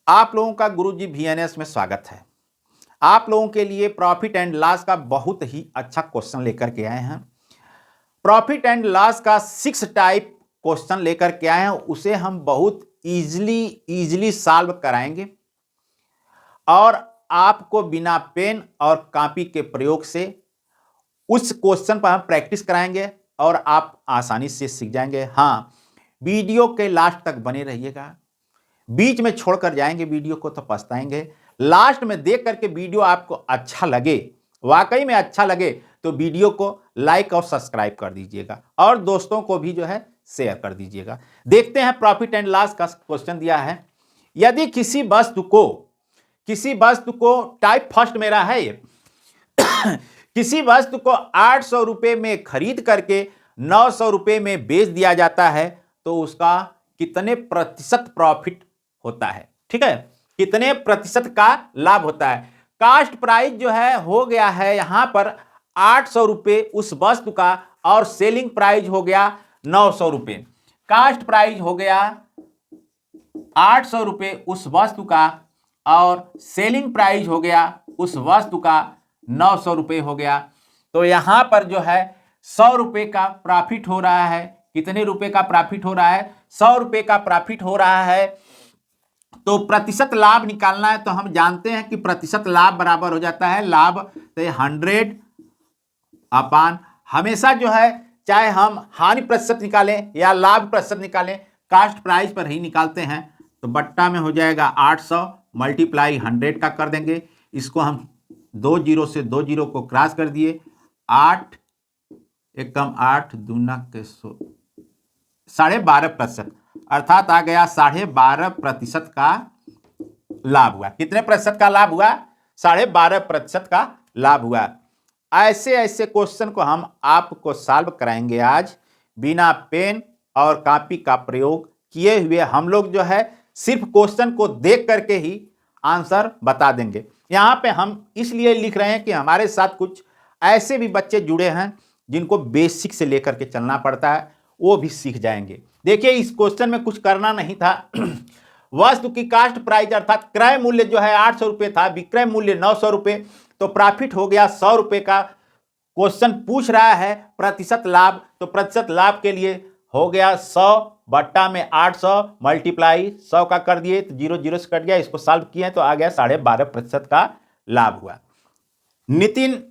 आप लोगों का गुरुजी VNS में स्वागत है। आप लोगों के लिए प्रॉफिट एंड लॉस का बहुत ही अच्छा क्वेश्चन लेकर के आए हैं। प्रॉफिट एंड लॉस का 6 टाइप क्वेश्चन लेकर के आए हैं, उसे हम बहुत इजीली सॉल्व कराएंगे और आपको बिना पेन और कॉपी के प्रयोग से उस क्वेश्चन पर हम प्रैक्टिस कराएंगे और आप आसानी से सीख जाएंगे। हाँ, वीडियो के लास्ट तक बने रहिएगा। बीच में छोड़कर जाएंगे वीडियो को तो पछताएंगे। लास्ट में देख करके वीडियो आपको अच्छा लगे, वाकई में अच्छा लगे, तो वीडियो को लाइक और सब्सक्राइब कर दीजिएगा और दोस्तों को भी जो है शेयर कर दीजिएगा। देखते हैं प्रॉफिट एंड लॉस का क्वेश्चन दिया है। यदि किसी वस्तु को टाइप फर्स्ट मेरा है ये किसी वस्तु को 800 रुपए में खरीद करके 900 रुपए में बेच दिया जाता है तो उसका कितने प्रतिशत प्रॉफिट होता है? ठीक है, कितने प्रतिशत का लाभ होता है? कास्ट प्राइस जो है हो गया है यहां पर 800 रुपए उस वस्तु का और सेलिंग प्राइस हो गया 900 रुपए। कास्ट प्राइस हो गया 800 रुपए उस वस्तु का और सेलिंग प्राइस हो गया उस वस्तु का 900 रुपए हो गया। तो यहां पर जो है 100 रुपए का प्रॉफिट हो रहा है। कितने रुपए का प्रॉफिट हो रहा है? 100 रुपए का प्रॉफिट हो रहा है। तो प्रतिशत लाभ निकालना है तो हम जानते हैं कि प्रतिशत लाभ बराबर हो जाता है लाभ 100 अपान, हमेशा जो है चाहे हम हानि प्रतिशत निकालें या लाभ प्रतिशत निकालें, कास्ट प्राइस पर ही निकालते हैं। तो बट्टा में हो जाएगा 800 मल्टीप्लाई 100 का कर देंगे। इसको हम 2 जीरो से 2 जीरो को क्रॉस कर दिए, 8 एकम 8 दूना के 12.5%, अर्थात आ गया 12.5% का लाभ हुआ। कितने प्रतिशत का लाभ हुआ? 12.5% का लाभ हुआ। ऐसे ऐसे क्वेश्चन को हम आपको सॉल्व कराएंगे आज बिना पेन और कॉपी का प्रयोग किए हुए। हम लोग जो है सिर्फ क्वेश्चन को देख करके ही आंसर बता देंगे। यहां पे हम इसलिए लिख रहे हैं कि हमारे साथ कुछ ऐसे भी बच्चे जुड़े हैं जिनको बेसिक से लेकर के चलना पड़ता है, वो भी सीख जाएंगे। देखिए, इस क्वेश्चन में कुछ करना नहीं था। वस्तु की कास्ट प्राइस अर्थात क्रय मूल्य जो है 800 रुपए था, विक्रय मूल्य 900 रुपए, तो प्रॉफिट हो गया 100 रुपए का। क्वेश्चन पूछ रहा है प्रतिशत लाभ, तो प्रतिशत लाभ के लिए हो गया 100 बट्टा में 800 मल्टीप्लाई 100 का कर दिए तो 0 0 से कट गया। इसको सॉल्व किए तो आ गया 12.5% का लाभ हुआ। नितिन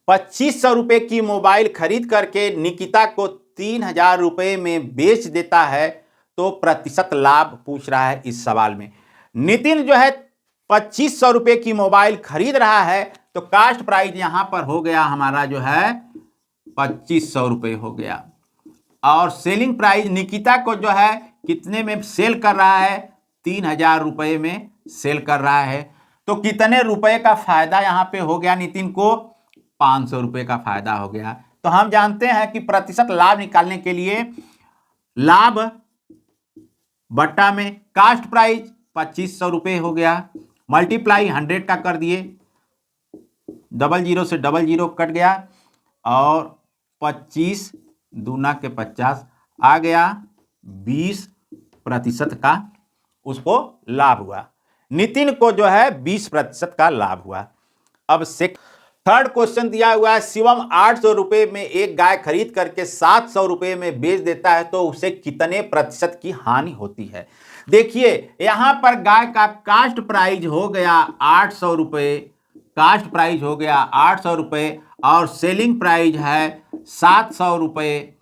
2500 रुपए की मोबाइल खरीद करके निकिता को 3000 रुपए में बेच देता है तो प्रतिशत लाभ पूछ रहा है इस सवाल में। नितिन जो है 2500 रुपए की मोबाइल खरीद रहा है तो कास्ट प्राइस यहां पर हो गया हमारा जो है 2500 रुपए हो गया और सेलिंग प्राइस निकिता को जो है कितने में सेल कर रहा है? 3000 रुपए में सेल कर रहा है। तो कितने रुपए का फायदा यहां पे हो गया? नितिन को 500 रुपए का फायदा हो गया। तो हम जानते हैं कि प्रतिशत लाभ निकालने के लिए लाभ बट्टा में कास्ट प्राइस 2500 रुपए हो गया, मल्टीप्लाई 100 का कर दिए, 00 से 00 कट गया और 25 दूना के 50 आ गया 20% का उसको लाभ हुआ। नितिन को जो है 20% का लाभ हुआ। अब थर्ड क्वेश्चन दिया हुआ है, शिवम 800 रुपए में एक गाय खरीद करके 700 रुपए में बेच देता है तो उसे कितने प्रतिशत की हानि होती है? देखिए, यहां पर गाय का कास्ट प्राइस हो गया 800 रुपए, कास्ट प्राइस हो गया 800 रुपए और सेलिंग प्राइस है 700 रुपए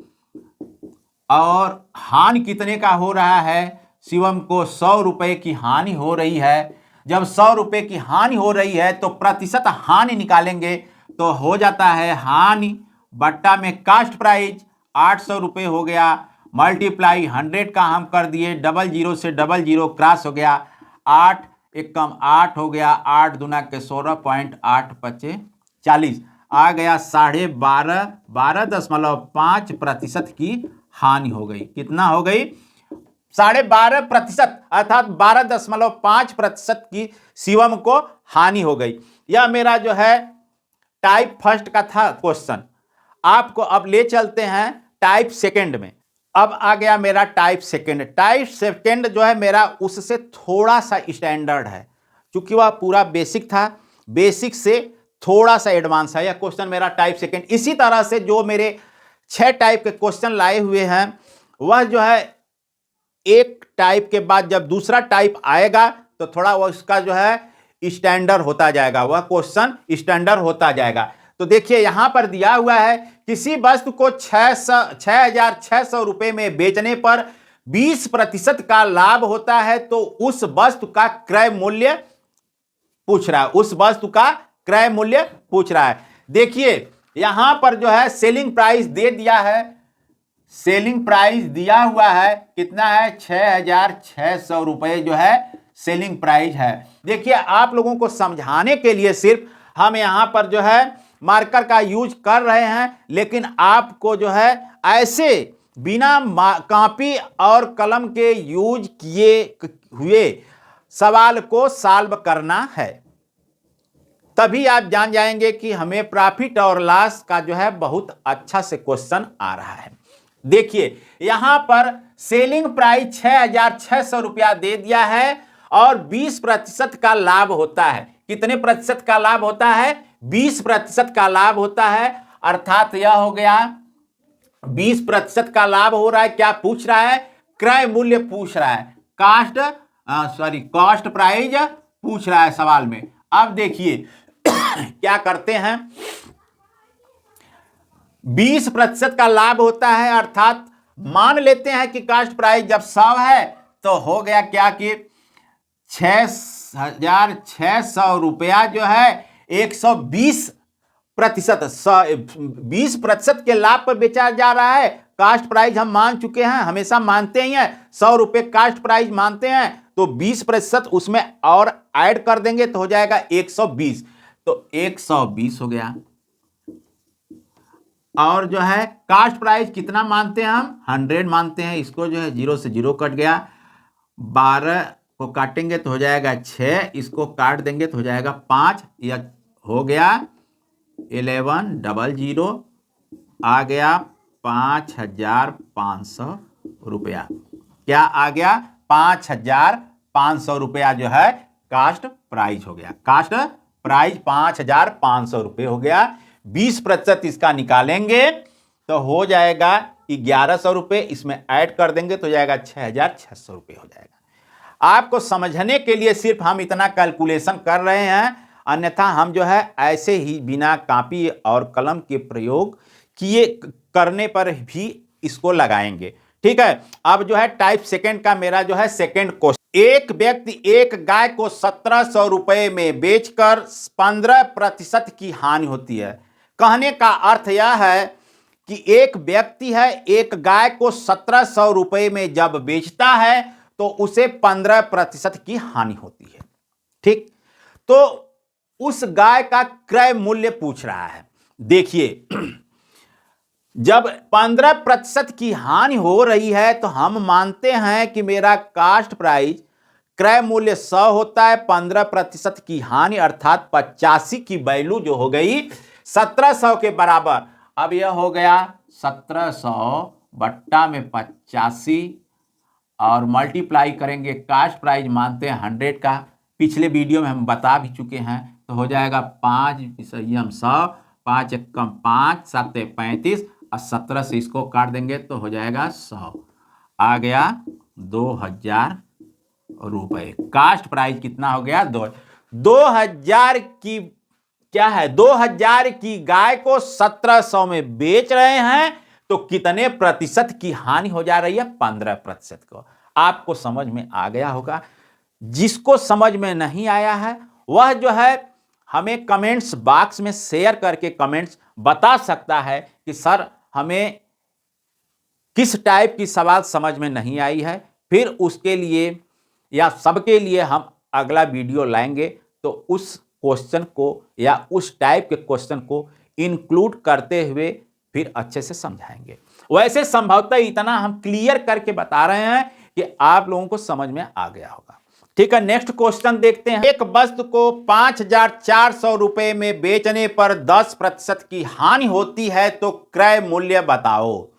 और हानि कितने का हो रहा है? शिवम को 100 रुपए की हानि हो रही है। जब 100 रुपए की हानि हो रही है तो प्रतिशत हानि निकालेंगे तो हो जाता है हानि बट्टा में कास्ट प्राइस 800 रुपए हो गया, मल्टीप्लाई 100 का हम कर दिए, 00 से 00 क्रॉस हो गया, 8 एकम 8 हो गया, 8 दूना के 16.8 40 आ गया 12.5% की हानि हो गई। कितना हो गई? 12.5% अर्थात 12.5% की शिवम को हानि हो गई। यह मेरा जो है टाइप फर्स्ट का था क्वेश्चन। आपको अब ले चलते हैं टाइप सेकंड में। अब आ गया मेरा टाइप सेकंड। टाइप सेकंड जो है मेरा उससे थोड़ा सा स्टैंडर्ड है, क्योंकि वह पूरा बेसिक था, बेसिक से थोड़ा सा एडवांस है यह क्वेश्चन मेरा टाइप सेकंड। इसी तरह से जो मेरे 6 टाइप के क्वेश्चन लाए हुए हैं वह जो है एक टाइप के बाद जब दूसरा टाइप आएगा तो थोड़ा वह उसका जो है स्टैंडर्ड होता जाएगा, वह क्वेश्चन स्टैंडर्ड होता जाएगा। तो देखिए यहां पर दिया हुआ है किसी वस्तु को 6,600 रुपए में बेचने पर 20% का लाभ होता है, तो उस वस्तु का क्रय मूल्य पूछ रहा है, उस वस्तु का क्रय मूल्य पूछ रहा है। देखिए यहां पर जो है सेलिंग प्राइस दे दिया है, सेलिंग प्राइस दिया हुआ है कितना है 6,600 रुपए जो है सेलिंग प्राइस है। देखिए आप लोगों को समझाने के लिए सिर्फ हम यहां पर जो है मार्कर का यूज कर रहे हैं, लेकिन आपको जो है ऐसे बिना कॉपी और कलम के यूज किए हुए सवाल को सॉल्व करना है, तभी आप जान जाएंगे कि हमें प्रॉफिट और लॉस का जो है बहुत अच्छा से क्वेश्चन आ रहा है। देखिए यहां पर सेलिंग प्राइस 6,600 रुपया दे दिया है और 20% का लाभ होता है। कितने प्रतिशत का लाभ होता है? 20% का लाभ होता है, अर्थात यह हो गया 20% का लाभ हो रहा है। क्या पूछ रहा है? क्रय मूल्य पूछ रहा है, कॉस्ट प्राइस पूछ रहा है सवाल में। अब देखिए क्या करते हैं, 20% का लाभ होता है, अर्थात मान लेते हैं कि कॉस्ट प्राइस जब 100 है तो हो गया क्या कि 6,600 रुपया जो है 120% 20% के लाभ पर बेचा जा रहा है। कास्ट प्राइस हम मान चुके हैं, हमेशा मानते ही हैं, 100 रुपये कास्ट प्राइस मानते हैं, तो 20% उसमें और ऐड कर देंगे तो हो जाएगा 120, तो 120 हो गया। और जो है कास्ट प्राइस कितना मानते हैं हम? 100 मानते हैं। इसको जो है 0 से 0 कट गया, 12 को काटेंगे तो हो जाएगा 6, इसको काट देंगे तो हो जाएगा 5, यह हो गया 1100 आ गया 5,500 रुपया। क्या आ गया? 5,500 रुपया जो है कास्ट प्राइस हो गया। कास्ट प्राइस 5,500 रुपये हो गया। 20% इसका निकालेंगे तो हो जाएगा 1,100 रुपये, इसमें ऐड कर देंगे तो हो जाएगा 6,600 रुपये हो जाएगा। आपको समझने के लिए सिर्फ हम इतना कैलकुलेशन कर रहे हैं, अन्यथा हम जो है ऐसे ही बिना कॉपी और कलम के प्रयोग किए करने पर भी इसको लगाएंगे। ठीक है। अब जो है टाइप सेकंड का मेरा जो है सेकंड क्वेश्चन, एक व्यक्ति एक गाय को 1,700 रुपए में बेचकर 15% की हानि होती है। कहने का अर्थ यह है कि एक व्यक्ति है, एक गाय को 1,700 रुपए में जब बेचता है तो उसे 15% की हानि होती है। ठीक, तो उस गाय का क्रय मूल्य पूछ रहा है। देखिए जब 15% की हानि हो रही है तो हम मानते हैं कि मेरा कास्ट प्राइस क्रय मूल्य 100 होता है, 15% की हानि अर्थात 85 की वैल्यू जो हो गई 1,700 के बराबर। अब यह हो गया 1,700 बट्टा में 85 और मल्टीप्लाई करेंगे, कास्ट प्राइस मानते हैं 100 का, पिछले वीडियो में हम बता भी चुके हैं, तो हो जाएगा 5 100, 5 एकम 5, 7 35 और 17 से इसको काट देंगे तो हो जाएगा 100, आ गया 2,000 रुपये। कास्ट प्राइस कितना हो गया? 2,000 की क्या है, 2,000 की गाय को 1,700 में बेच रहे हैं तो कितने प्रतिशत की हानि हो जा रही है? 15% को। आपको समझ में आ गया होगा। जिसको समझ में नहीं आया है वह जो है हमें कमेंट्स बॉक्स में शेयर करके कमेंट्स बता सकता है कि सर हमें किस टाइप की सवाल समझ में नहीं आई है, फिर उसके लिए या सबके लिए हम अगला वीडियो लाएंगे तो उस क्वेश्चन को या उस टाइप के क्वेश्चन को इंक्लूड करते हुए फिर अच्छे से समझाएंगे। वैसे संभवतः इतना हम क्लियर करके बता रहे हैं कि आप लोगों को समझ में आ गया होगा। ठीक है, नेक्स्ट क्वेश्चन देखते हैं। एक वस्तु को 5,400 रुपए में बेचने पर 10% की हानि होती है तो क्रय मूल्य बताओ।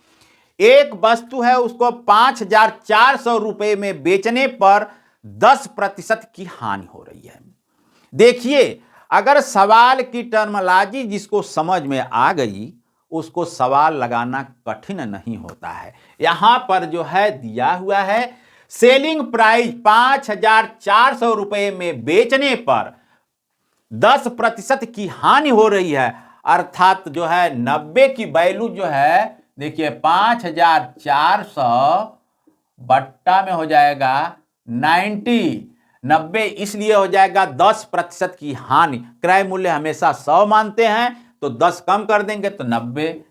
एक वस्तु है उसको 5,400 रुपए में बेचने पर 10% की हानि हो रही है। देखिए, अगर सवाल की टर्मोलॉजी जिसको समझ में आ गई उसको सवाल लगाना कठिन नहीं होता है। यहां पर जो है दिया हुआ है सेलिंग प्राइस 5,400 रुपए में बेचने पर 10% की हानि हो रही है, अर्थात जो है 90 की वैल्यू जो है, देखिए 5,400 बट्टा में हो जाएगा 90 इसलिए हो जाएगा 10% की हानि। क्रय मूल्य हमेशा 100 मानते हैं तो 10 कम कर देंगे तो 90,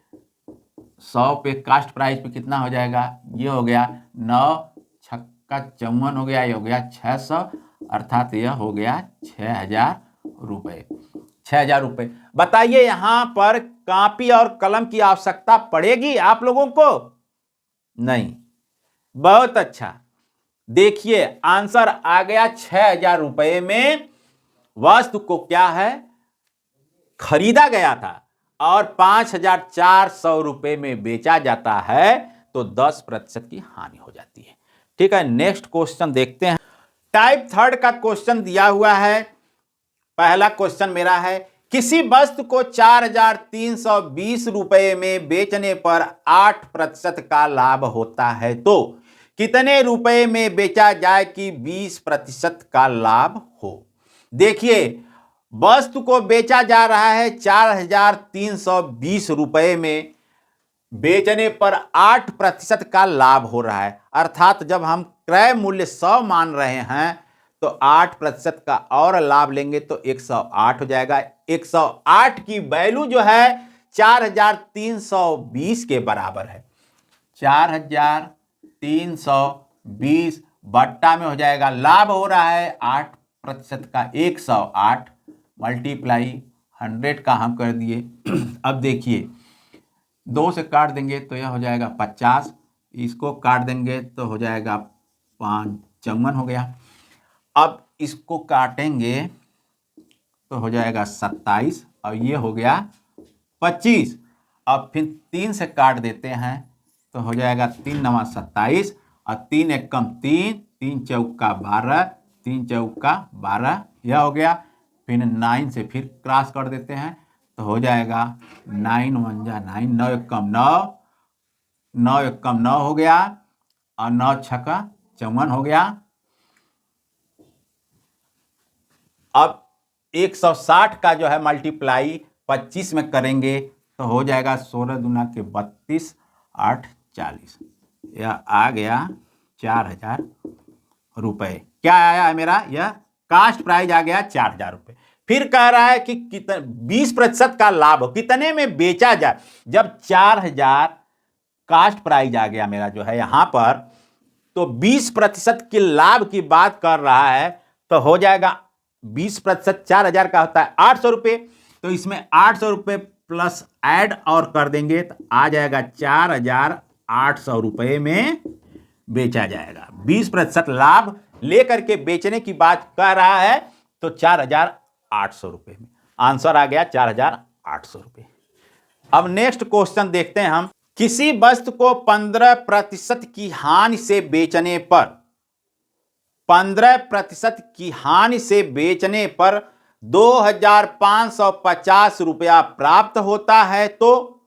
100 पे कास्ट प्राइस पे कितना हो जाएगा, ये हो गया 9 छक्का 54 हो गया, ये हो गया 600, अर्थात यह हो गया 6,000 रुपए। 6,000 रुपए। बताइए यहां पर कॉपी और कलम की आवश्यकता पड़ेगी आप लोगों को? नहीं। बहुत अच्छा, देखिए आंसर आ गया 6,000 रुपए में वस्तु को क्या है खरीदा गया था और 5,400 रुपए में बेचा जाता है तो 10% की हानि हो जाती है। ठीक है, नेक्स्ट क्वेश्चन देखते हैं। टाइप थर्ड का क्वेश्चन दिया हुआ है। पहला क्वेश्चन मेरा है, किसी वस्तु को 4,320 रुपए में बेचने पर 8% का लाभ होता है तो कितने रुपए में बेचा जाए कि 20% का लाभ हो? देखिए, वस्तु को बेचा जा रहा है 4,320 रुपए में, बेचने पर 8% का लाभ हो रहा है, अर्थात जब हम क्रय मूल्य 100 मान रहे हैं तो 8% का और लाभ लेंगे तो 108 हो जाएगा। 108 की वैल्यू जो है 4,320 के बराबर है। 4,320 बट्टा में हो जाएगा, लाभ हो रहा है 8% का, 108 मल्टीप्लाई 100 का हम कर दिए। अब देखिए 2 से काट देंगे तो यह हो जाएगा 50, इसको काट देंगे तो हो जाएगा 55 हो गया। अब इसको काटेंगे तो हो जाएगा 27 और ये हो गया 25। अब फिर 3 से काट देते हैं तो हो जाएगा 3 9 27 और 3 एकम 3, 3 चौका 12, 3 चौका 12, यह हो गया। फिर 9 से फिर क्रॉस कर देते हैं तो हो जाएगा 9 1 जा 9, 9 एकम 9, 9 एकम 9 हो गया और 9 छक्का 54 हो गया। अब 160 का जो है मल्टीप्लाई 25 में करेंगे तो हो जाएगा 16 दूना के 32, 8 40, यह आ गया 4,000 रुपए। क्या आया है मेरा? यह कास्ट प्राइस आ गया 4,000 रुपए। फिर कह रहा है कि 20% का लाभ कितने में बेचा जाए। जब 4,000 कास्ट प्राइस आ गया मेरा जो है यहां पर, तो 20% के लाभ की बात कर रहा है तो हो जाएगा 20% 4,000 का होता है 800 रुपए, तो इसमें 800 रुपए प्लस ऐड और कर देंगे तो आ जाएगा 4,800 रुपए में बेचा जाएगा। 20% लाभ लेकर के बेचने की बात कर रहा है तो 4,800 रुपए में आंसर आ गया 4,800 रुपए। अब नेक्स्ट क्वेश्चन देखते हैं हम। किसी वस्तु को 15% की हानि से बेचने पर 15% की हानि से बेचने पर 2,550 रुपया प्राप्त होता है तो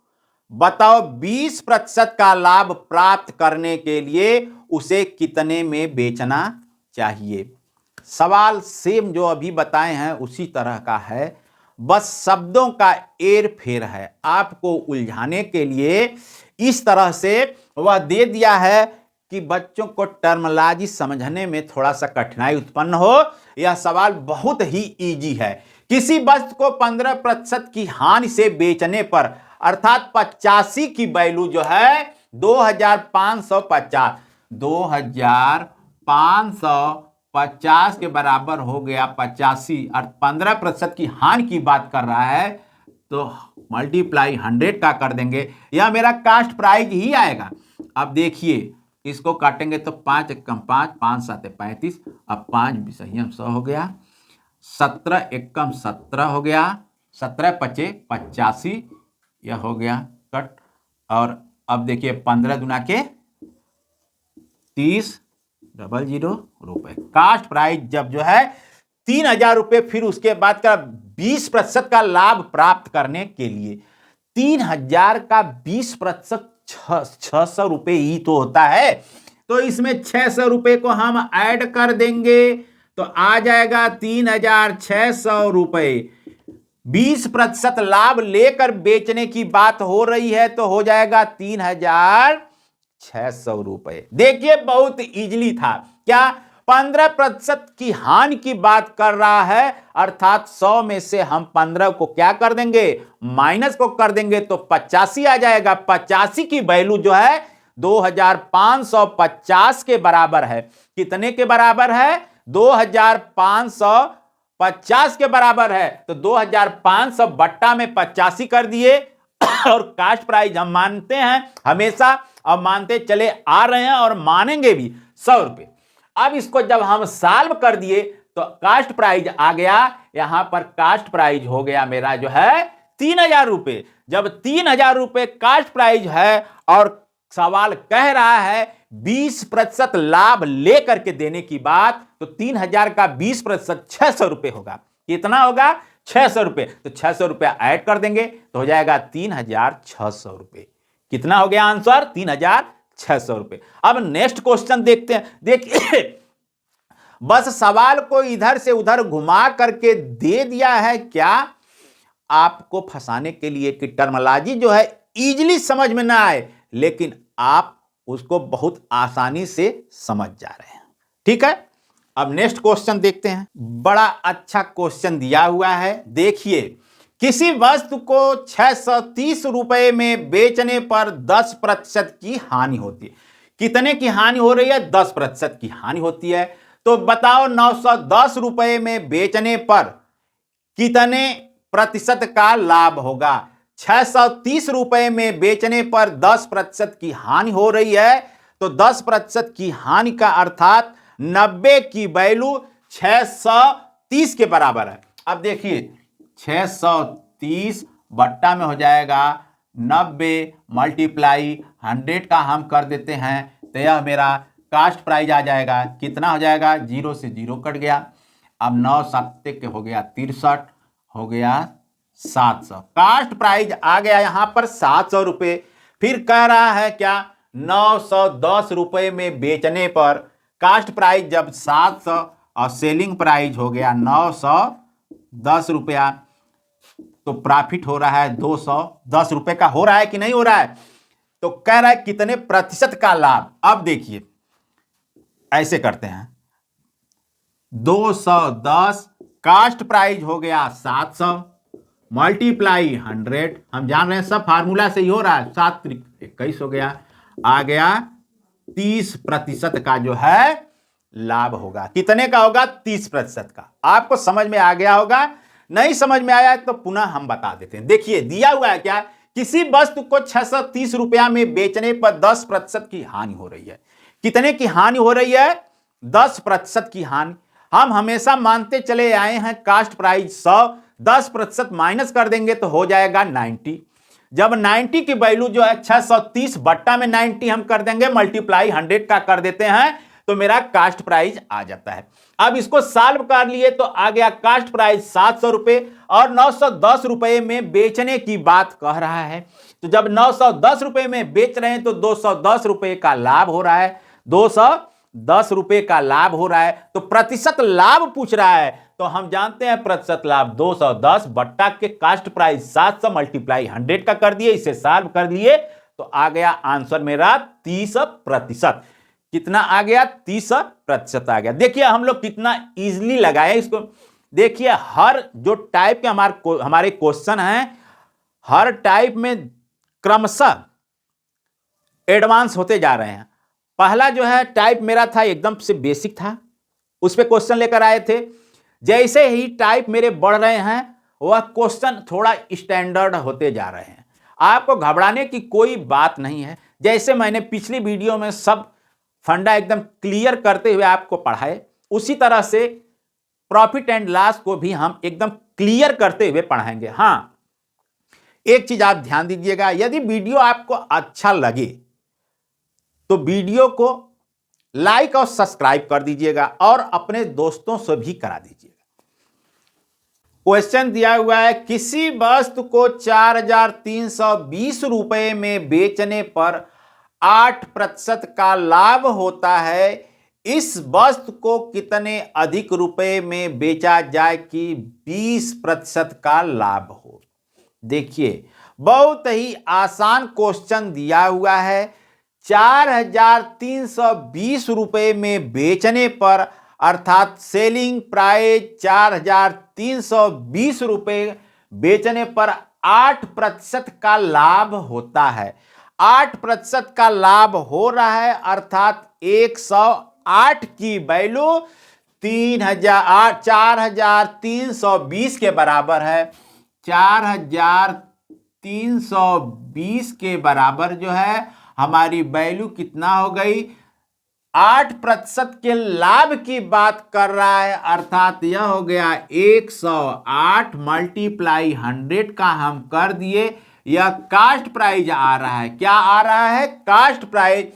बताओ 20% का लाभ प्राप्त करने के लिए उसे कितने में बेचना चाहिए। सवाल सेम जो अभी बताए हैं उसी तरह का है, बस शब्दों का एर फेर है। आपको उलझाने के लिए इस तरह से वह दे दिया है कि बच्चों को टर्मोलॉजी समझने में थोड़ा सा कठिनाई उत्पन्न हो। यह सवाल बहुत ही इजी है। किसी वस्तु को 15% की हानि से बेचने पर, अर्थात 85 की वैल्यू जो है 2,550, 2,550 के बराबर हो गया 85 और 15% की हानि की बात कर रहा है तो मल्टीप्लाई 100 का कर देंगे, यह मेरा कास्ट प्राइस ही आएगा। अब देखिए इसको काटेंगे तो 5 एकम 5, 5 7 35, अब 5 बिसहियम 100 हो गया, 17 एकम 17 हो गया, 17 पचे 85, यह हो गया कट और अब देखिए 15 दुना के 30 00 रुपए। कास्ट प्राइस जब जो है 3000 रुपए, फिर उसके बाद का 20% का लाभ प्राप्त करने के लिए 3000 का 20% 600 रुपए ही तो होता है। तो इसमें 600 रुपए को हम ऐड कर देंगे तो आ जाएगा 3600 रुपए। 20% लाभ लेकर बेचने की बात हो रही है तो हो जाएगा 3600 रुपए। देखिए बहुत इजीली था। क्या 15% की हानि की बात कर रहा है, अर्थात 100 में से हम 15 को क्या कर देंगे, माइनस को कर देंगे तो 85 आ जाएगा। 85 की वैल्यू जो है 2550 के बराबर है। कितने के बराबर है? 2550 के बराबर है। तो 2500 बट्टा में 85 कर दिए और कास्ट प्राइस हम मानते हैं हमेशा, अब मानते चले आ रहे हैं और मानेंगे भी 100 रुपए। अब इसको जब हम सॉल्व कर दिए तो कास्ट प्राइस आ गया, यहां पर कास्ट प्राइस हो गया मेरा जो है 3000 रुपए। जब 3000 रुपए कास्ट प्राइस है और सवाल कह रहा है 20% लाभ लेकर के देने की बात, तो 3000 का 20% 600 रुपए होगा। कितना होगा? 600 रुपए। तो 600 रुपए ऐड कर देंगे तो हो जाएगा 3600 रुपए। कितना हो गया आंसर? 3600 रुपए। अब नेक्स्ट क्वेश्चन देखते हैं। देखिए बस सवाल को इधर से उधर घुमा करके दे दिया है, क्या आपको फंसाने के लिए कि टर्मिनोलॉजी जो है इजीली समझ में ना आए, लेकिन आप उसको बहुत आसानी से समझ जा रहे हैं। ठीक है, अब नेक्स्ट क्वेश्चन देखते हैं। बड़ा अच्छा क्वेश्चन दिया हुआ है। देखिए, किसी वस्तु को 630 रुपए में बेचने पर 10% की हानि होती है। कितने की हानि हो रही है? 10% की हानि होती है। तो बताओ 910 रुपए में बेचने पर कितने प्रतिशत का लाभ होगा? 630 रुपए में बेचने पर 10% की हानि हो रही है, तो 10% की हानि का अर्थात 90 की वैल्यू 630 के बराबर है। अब देखिए 630 बट्टा में हो जाएगा 90 मल्टीप्लाई 100 का हम कर देते हैं तो यह मेरा कास्ट प्राइस आ जाएगा। कितना हो जाएगा? 0 से 0 कट गया। अब 9 7 के हो गया 63, हो गया 700। कास्ट प्राइस आ गया यहां पर 700 रुपए। फिर कह रहा है क्या? 910 रुपए में बेचने पर कास्ट प्राइस जब 700 और सेलिंग प्राइस हो गया 910 रुपया, तो प्रॉफिट हो रहा है 210 रुपए का। हो रहा है कि नहीं हो रहा है? तो कह रहा है कितने प्रतिशत का लाभ। अब देखिए ऐसे करते हैं, 210 कास्ट प्राइस हो गया 700 मल्टीप्लाई 100। हम जान रहे हैं सब फार्मूला से ही हो रहा है। 7 21 हो गया, आ गया 30% का जो है लाभ होगा। कितने का होगा? 30% का। आपको समझ में आ गया होगा। नहीं समझ में आया तो पुनः हम बता देते हैं। देखिए दिया हुआ है क्या? किसी वस्तु को 630 रुपया में बेचने पर 10% की हानि हो रही है। कितने की हानि हो रही है? 10% की हानि। हम हमेशा मानते चले आए हैं कास्ट प्राइस 100, 10% माइनस कर देंगे तो हो जाएगा 90। जब 90 की वैल्यू जो है 630 बट्टा में 90 हम कर देंगे, मल्टीप्लाई 100 का कर देते हैं तो मेरा कास्ट प्राइस आ जाता है। अब इसको सॉल्व कर लिए तो आ गया कास्ट प्राइस 700 रुपए और 910 रुपए में बेचने की बात कह रहा है। तो जब 910 रुपए में बेच रहे हैं तो 210 रुपए का लाभ हो रहा है। 210 रुपए का लाभ हो रहा है, तो प्रतिशत लाभ पूछ रहा है। तो हम जानते हैं प्रतिशत लाभ 210 बट्टा के कास्ट प्राइस 700 मल्टीप्लाई 100 का कर दिए। इसे सॉल्व कर लिए तो आ गया आंसर मेरा 30%। कितना आ गया? 30% आ गया। देखिए हम लोग कितना इजीली लगाए इसको। देखिए हर जो टाइप के हमारे क्वेश्चन हैं, हर टाइप में क्रमशः एडवांस होते जा रहे हैं। पहला जो है टाइप मेरा था एकदम से बेसिक था, उस पर क्वेश्चन लेकर आए थे। जैसे ही टाइप मेरे बढ़ रहे हैं वह क्वेश्चन थोड़ा स्टैंडर्ड होते जा रहे हैं। आपको घबराने की कोई बात नहीं है। जैसे मैंने पिछली वीडियो में सब फंडा एकदम क्लियर करते हुए आपको पढ़ाए, उसी तरह से प्रॉफिट एंड लॉस को भी हम एकदम क्लियर करते हुए पढ़ाएंगे। हाँ, एक चीज आप ध्यान दीजिएगा, यदि वीडियो आपको अच्छा लगे तो वीडियो को लाइक और सब्सक्राइब कर दीजिएगा और अपने दोस्तों से भी करा दीजिएगा। क्वेश्चन दिया हुआ है, किसी वस्तु को 4,320 रुपए में बेचने पर 8% का लाभ होता है। इस वस्तु को कितने अधिक रुपए में बेचा जाए कि 20% का लाभ हो। देखिए, बहुत ही आसान क्वेश्चन दिया हुआ है। 4,320 रुपए में बेचने पर, अर्थात सेलिंग प्राइस 4,320 रुपए बेचने पर 8% का लाभ होता है। 8% का लाभ हो रहा है, अर्थात 108 की वैल्यू 4,320 के बराबर है। 4,320 के बराबर जो है हमारी वैल्यू कितना हो गई, 8% के लाभ की बात कर रहा है, अर्थात यह हो गया 108 मल्टीप्लाई 100 का हम कर दिए। यह कास्ट प्राइस आ रहा है। क्या आ रहा है? Cost price.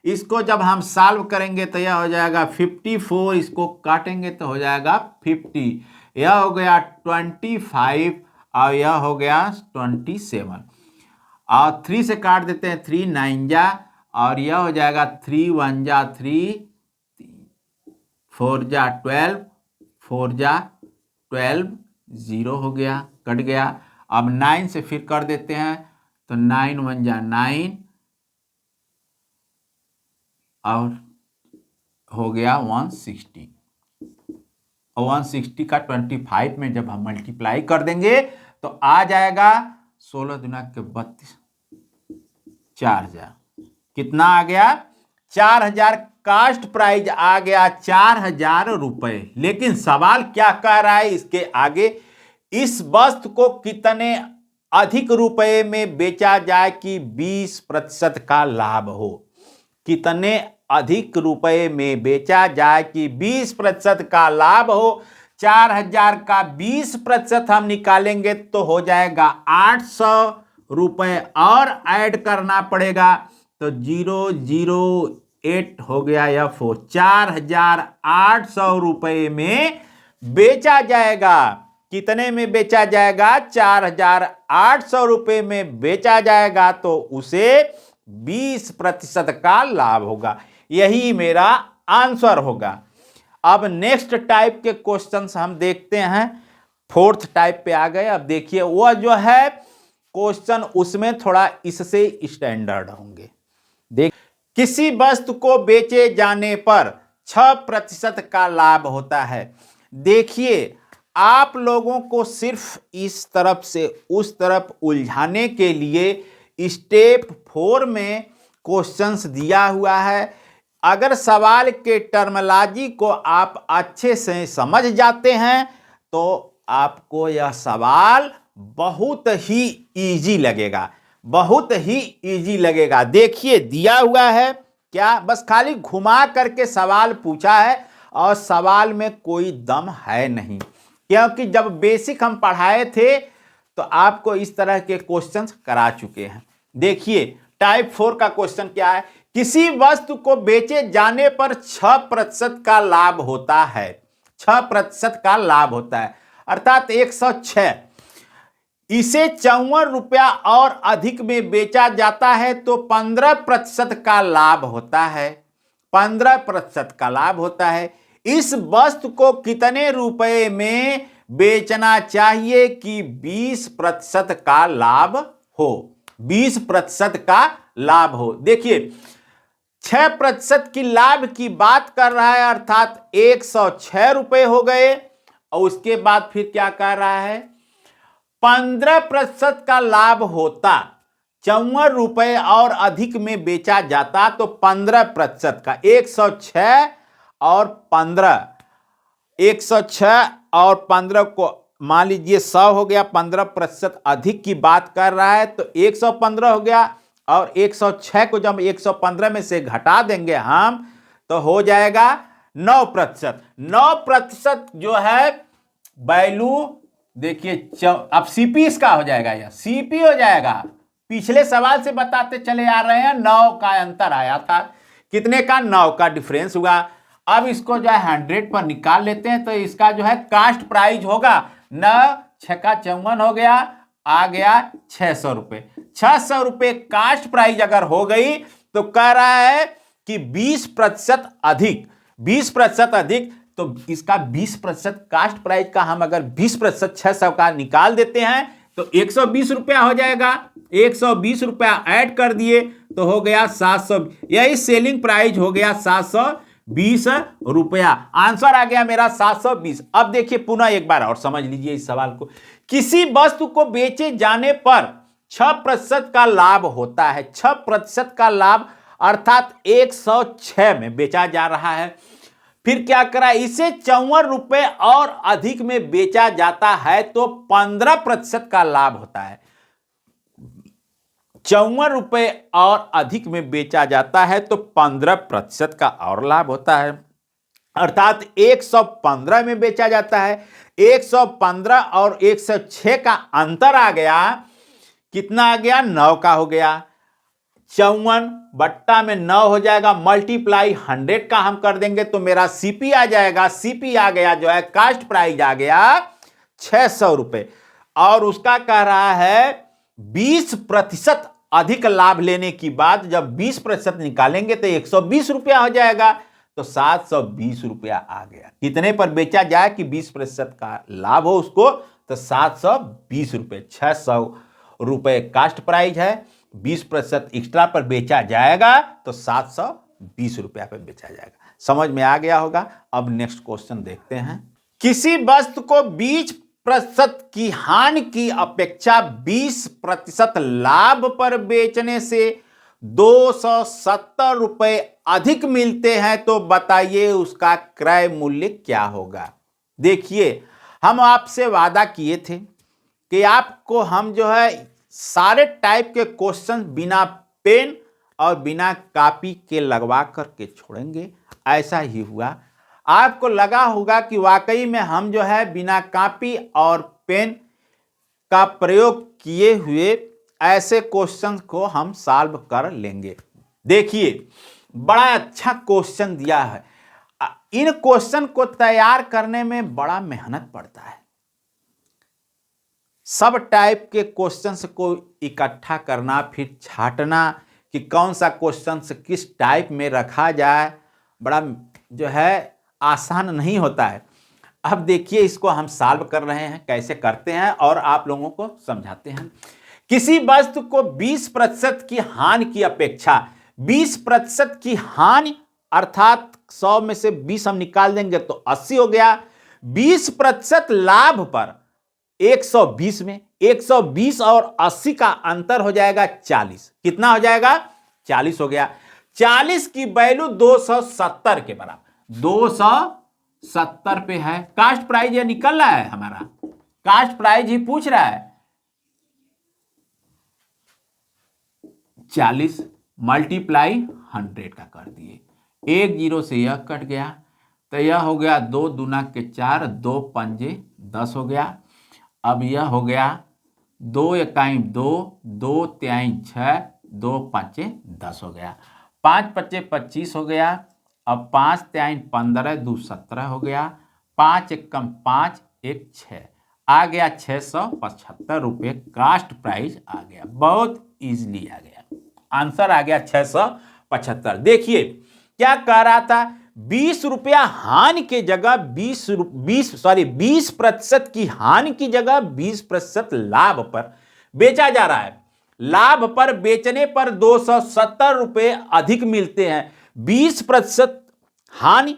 इसको जब हम सॉल्व करेंगे तो यह हो जाएगा 54, इसको काटेंगे तो हो जाएगा 50, यह हो गया 25 और यह हो गया 27 और 3 से काट देते हैं, 3 9 जा और यह हो जाएगा 3 1 जा 3, 4 जा 12, 4 जा 12, 0 हो गया, कट गया। अब 9 से फिर कर देते हैं तो 9 1 जा 9 और हो गया 160 और 160 का 25 में जब हम मल्टीप्लाई कर देंगे तो आ जाएगा 16 दुना के 32, 4,000। कितना आ गया? 4,000 कास्ट प्राइस आ गया, 4,000 रुपए। लेकिन सवाल क्या कह रहा है इसके आगे, इस वस्तु को कितने अधिक रुपए में बेचा जाए कि 20% का लाभ हो। कितने अधिक रुपए में बेचा जाए कि 20% का लाभ हो। 4,000 का 20% हम निकालेंगे तो हो जाएगा 800 रुपए और ऐड करना पड़ेगा तो 008 हो गया या 4। 4,800 रुपए में बेचा जाएगा। कितने में बेचा जाएगा? 4,800 रुपए में बेचा जाएगा तो उसे 20% का लाभ होगा। यही मेरा आंसर होगा। अब नेक्स्ट टाइप के क्वेश्चंस हम देखते हैं। 4th टाइप पे आ गए। अब देखिए, वह जो है क्वेश्चन उसमें थोड़ा इससे स्टैंडर्ड होंगे। देख, किसी वस्तु को बेचे जाने पर 6% का लाभ होता है। देखिए, आप लोगों को सिर्फ इस तरफ से उस तरफ उलझाने के लिए स्टेप 4 में क्वेश्चंस दिया हुआ है। अगर सवाल के टर्मिनोलॉजी को आप अच्छे से समझ जाते हैं तो आपको यह सवाल बहुत ही इजी लगेगा, बहुत ही इजी लगेगा। देखिए, दिया हुआ है क्या, बस खाली घुमा करके सवाल पूछा है और सवाल में कोई दम है नहीं, क्योंकि जब बेसिक हम पढ़ाए थे तो आपको इस तरह के क्वेश्चंस करा चुके हैं। देखिए, टाइप 4 का क्वेश्चन क्या है, किसी वस्तु को बेचे जाने पर 6% का लाभ होता है। 6% का लाभ होता है, अर्थात 106। इसे 54 रुपया और अधिक में बेचा जाता है तो 15% का लाभ होता है। 15% का लाभ होता है। इस वस्तु को कितने रुपए में बेचना चाहिए कि 20% का लाभ हो। 20% का लाभ हो। देखिए, 6% की लाभ की बात कर रहा है, अर्थात 106 रुपए हो गए। और उसके बाद फिर क्या कह रहा है, 15% का लाभ होता, 54 रुपए और अधिक में बेचा जाता तो 15% का 106 और 15, 106 और 15 को मान लीजिए 100 हो गया, 15% अधिक की बात कर रहा है तो 115 हो गया। और 106 को जब 115 में से घटा देंगे हम तो हो जाएगा 9%। 9% जो है वैल्यू देखिए अब सीपी इसका हो जाएगा, यह सीपी हो जाएगा। पिछले सवाल से बताते चले आ रहे हैं, 9 का अंतर आया था, कितने का, 9 का डिफरेंस हुआ। अब इसको जो है 100 पर निकाल लेते हैं, तो इसका जो है कास्ट प्राइस होगा 9 छक्का 54 हो गया, आ गया 600 रुपए। 600 रुपए कास्ट प्राइस अगर हो गई तो कह रहा है कि 20% अधिक, 20% अधिक, तो इसका 20% कास्ट प्राइस का हम अगर 20% 600 का निकाल देते हैं तो 120 रुपया हो जाएगा। 120 रुपया ऐड कर दिए तो हो गया 700, यही सेलिंग प्राइस हो गया 720 रुपया। आंसर आ गया मेरा 720। अब देखिए पुनः एक बार और समझ लीजिए इस सवाल को। किसी वस्तु को बेचे जाने पर 6% का लाभ होता है, 6% का लाभ, अर्थात 106 में बेचा जा रहा है। फिर क्या करा, इसे 54 रुपए और अधिक में बेचा जाता है तो 15% का लाभ होता है। 54 रुपए और अधिक में बेचा जाता है तो 15% का और लाभ होता है, अर्थात 115 में बेचा जाता है। 115 और 106 का अंतर आ गया, कितना आ गया, 9 का हो गया। 54 बट्टा में 9 हो जाएगा, मल्टीप्लाई 100 का हम कर देंगे तो मेरा सीपी आ जाएगा। सीपी आ गया जो है कास्ट प्राइस आ गया 600 रुपए, और उसका कह रहा है 20% अधिक लाभ लेने की बात, जब 20% निकालेंगे तो 120 रुपया हो जाएगा, तो 720 रुपया आ गया। कितने पर बेचा जाए कि 20% का लाभ हो उसको, तो 720 रुपये। 600 रुपये कास्ट प्राइस है, 20% एक्स्ट्रा पर बेचा जाएगा तो 720 रुपया पर बेचा जाएगा। समझ में आ गया होगा। अब नेक्स्ट क्वेश्चन देखते हैं। किसी वस्तु को 20% की हानि की अपेक्षा 20% लाभ पर बेचने से 270 रुपए अधिक मिलते हैं तो बताइए उसका क्रय मूल्य क्या होगा। देखिए हम आपसे वादा किए थे कि आपको हम जो है सारे टाइप के क्वेश्चन बिना पेन और बिना कॉपी के लगवा करके छोड़ेंगे। ऐसा ही हुआ। आपको लगा होगा कि वाकई में हम जो है बिना कॉपी और पेन का प्रयोग किए हुए ऐसे क्वेश्चन को हम सॉल्व कर लेंगे। देखिए बड़ा अच्छा क्वेश्चन दिया है। इन क्वेश्चन को तैयार करने में बड़ा मेहनत पड़ता है। सब टाइप के क्वेश्चंस को इकट्ठा करना, फिर छांटना कि कौन सा क्वेश्चन किस टाइप में रखा जाए, बड़ा जो है आसान नहीं होता है। अब देखिए इसको हम सॉल्व कर रहे हैं, कैसे करते हैं और आप लोगों को समझाते हैं। किसी वस्तु को 20% की हानि की अपेक्षा, 20% की हानि अर्थात 100 में से 20 हम निकाल देंगे तो 80 हो गया। 20% लाभ पर 120 में 120 और 80 का अंतर हो जाएगा 40। कितना हो जाएगा? 40 हो गया। 40 की वैल्यू 270 के बराबर, 270 पे है। कास्ट प्राइस ये निकल रहा है, हमारा कास्ट प्राइस ही पूछ रहा है। 40 मल्टीप्लाई 100 का कर दिए, 1 0 से यह कट गया तो यह हो गया 2 दूना के 4, 2 पंजे 10 हो गया। अब यह हो गया 2 इकाई 2, 2 तिहाई 6, 2 पाँचे 10 हो गया। 5 पच्चे 25 हो गया। अब 5 तिहाई 15, 2 17 हो गया। 5 एकम 5, 1 6 आ गया। 675 रुपये कास्ट प्राइस आ गया। बहुत इजीली आ गया, आंसर आ गया 675। देखिए क्या कह रहा था, 20 रुपया हानि के जगह 20% की हानि की जगह 20% लाभ पर बेचा जा रहा है। लाभ पर बेचने पर 270 रुपये अधिक मिलते हैं। 20% हानि,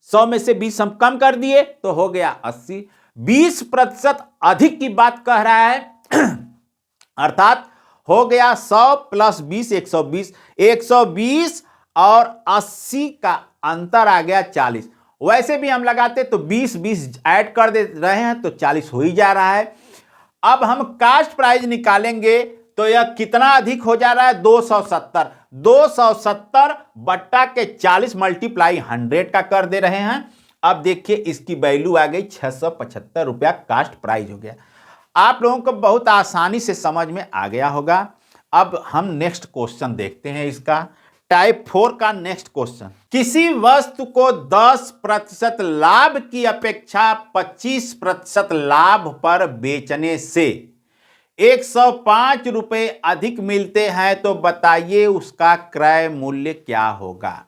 100 में से 20 हम कम कर दिए तो हो गया 80। 20% अधिक की बात कह रहा है, अर्थात हो गया 100 प्लस 20 120, 120 और 80 का अंतर आ गया 40। वैसे भी हम लगाते तो 20 ऐड कर दे रहे हैं तो 40 हो ही जा रहा है। अब हम कास्ट प्राइस निकालेंगे तो यह कितना अधिक हो जा रहा है? 270। 270 बट्टा के 40 मल्टीप्लाई 100 का कर दे रहे हैं। अब देखिए इसकी वैल्यू आ गई 675 रुपया, कास्ट प्राइस हो गया। आप लोगों को बहुत आसानी से समझ में आ गया होगा। अब हम नेक्स्ट क्वेश्चन देखते हैं इसका, टाइप 4 का नेक्स्ट क्वेश्चन। किसी वस्तु को 10% लाभ की अपेक्षा 25% लाभ पर बेचने से 105 रुपए अधिक मिलते हैं, तो बताइए उसका क्रय मूल्य क्या होगा।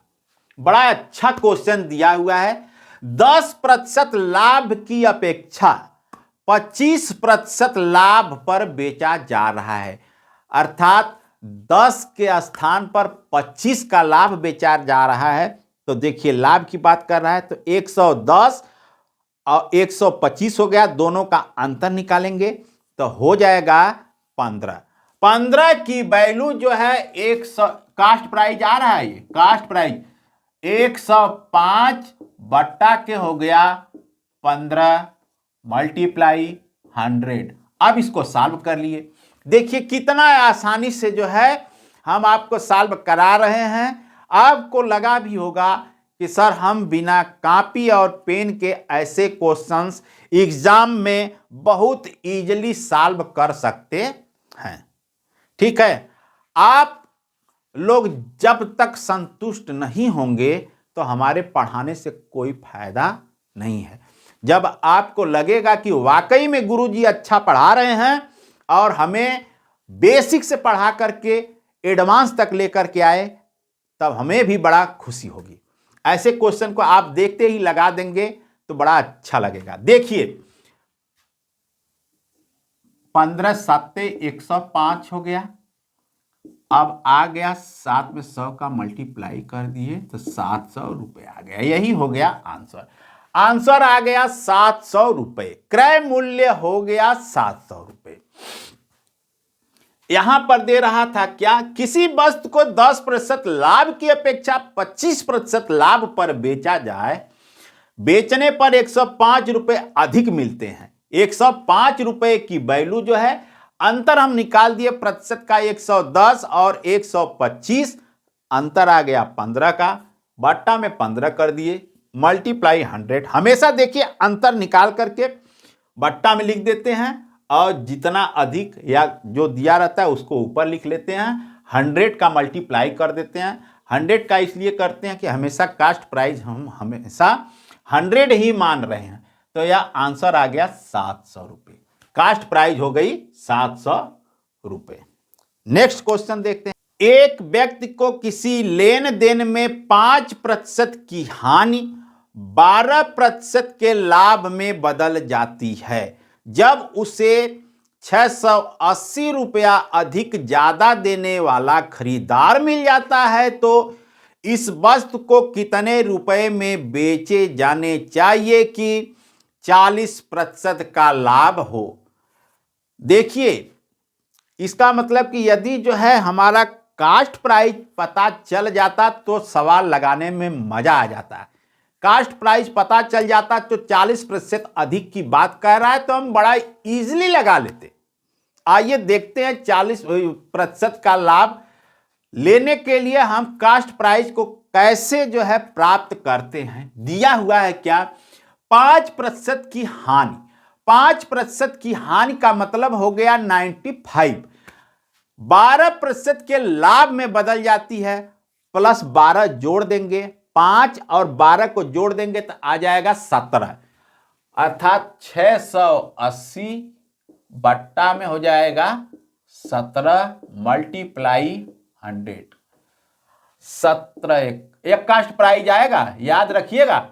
बड़ा अच्छा क्वेश्चन दिया हुआ है। 10% लाभ की अपेक्षा 25% लाभ पर बेचा जा रहा है, अर्थात 10 के स्थान पर 25 का लाभ बेचा जा रहा है। तो देखिए लाभ की बात कर रहा है, तो 110 और 125 हो गया, दोनों का अंतर निकालेंगे तो हो जाएगा 15। 15 की वैल्यू जो है 100, कास्ट प्राइस आ रहा है, ये कास्ट प्राइस 105 बट्टा के हो गया 15 मल्टीप्लाई 100। अब इसको सॉल्व कर लिए। देखिए कितना आसानी से जो है हम आपको सॉल्व करा रहे हैं। आपको लगा भी होगा कि सर हम बिना कॉपी और पेन के ऐसे क्वेश्चंस एग्जाम में बहुत इजीली सॉल्व कर सकते हैं। ठीक है, आप लोग जब तक संतुष्ट नहीं होंगे तो हमारे पढ़ाने से कोई फायदा नहीं है। जब आपको लगेगा कि वाकई में गुरुजी अच्छा पढ़ा रहे हैं और हमें बेसिक से पढ़ा करके एडवांस तक लेकर के आए, तब हमें भी बड़ा खुशी होगी। ऐसे क्वेश्चन को आप देखते ही लगा देंगे तो बड़ा अच्छा लगेगा। देखिए 15 सत्ते 105 हो गया। अब आ गया 7 में 100 का मल्टीप्लाई कर दिए तो 700 रुपए आ गया। यही हो गया आंसर। आंसर आ गया 700 रुपए। क्रय मूल्य हो गया 700 रुपए। यहां पर दे रहा था क्या, किसी वस्तु को 10% लाभ की अपेक्षा 25% लाभ पर बेचा जाए, बेचने पर 105 रुपए अधिक मिलते हैं। 105 रुपए की वैल्यू जो है, अंतर हम निकाल दिए प्रतिशत का 110 और 125, अंतर आ गया 15 का, बट्टा में 15 कर दिए, मल्टीप्लाई 100। हमेशा देखिए अंतर निकाल करके बट्टा में लिख देते हैं और जितना अधिक या जो दिया रहता है उसको ऊपर लिख लेते हैं। 100 का मल्टीप्लाई कर देते हैं। 100 का इसलिए करते हैं कि हमेशा कास्ट प्राइस हम हमेशा 100 ही मान रहे हैं। तो यह आंसर आ गया 700 रुपए। कास्ट प्राइस हो गई 700 रुपए। नेक्स्ट क्वेश्चन देखते हैं। एक व्यक्ति को किसी लेन देन में 5% की हानि 12% के लाभ में बदल जाती है। जब उसे 680 रुपया अधिक ज्यादा देने वाला खरीदार मिल जाता है, तो इस वस्तु को कितने रुपए में बेचे जाने चाहिए कि 40% का लाभ हो। देखिए इसका मतलब कि यदि जो है हमारा कास्ट प्राइस पता चल जाता तो सवाल लगाने में मजा आ जाता। कास्ट प्राइस पता चल जाता तो 40% अधिक की बात कह रहा है तो हम बड़ा इजीली लगा लेते। आइए देखते हैं 40% का लाभ लेने के लिए हम कास्ट प्राइस को कैसे जो है प्राप्त करते हैं। दिया हुआ है क्या, 5% की हानि। 5% की हानि का मतलब हो गया 95। 12% के लाभ में बदल जाती है, प्लस 12 जोड़ देंगे, 5 और 12 को जोड़ देंगे तो आ जाएगा 17, अर्थात 680 बट्टा में हो जाएगा 17 मल्टीप्लाई 100। 17 एक कास्ट प्राइस आएगा, याद रखिएगा।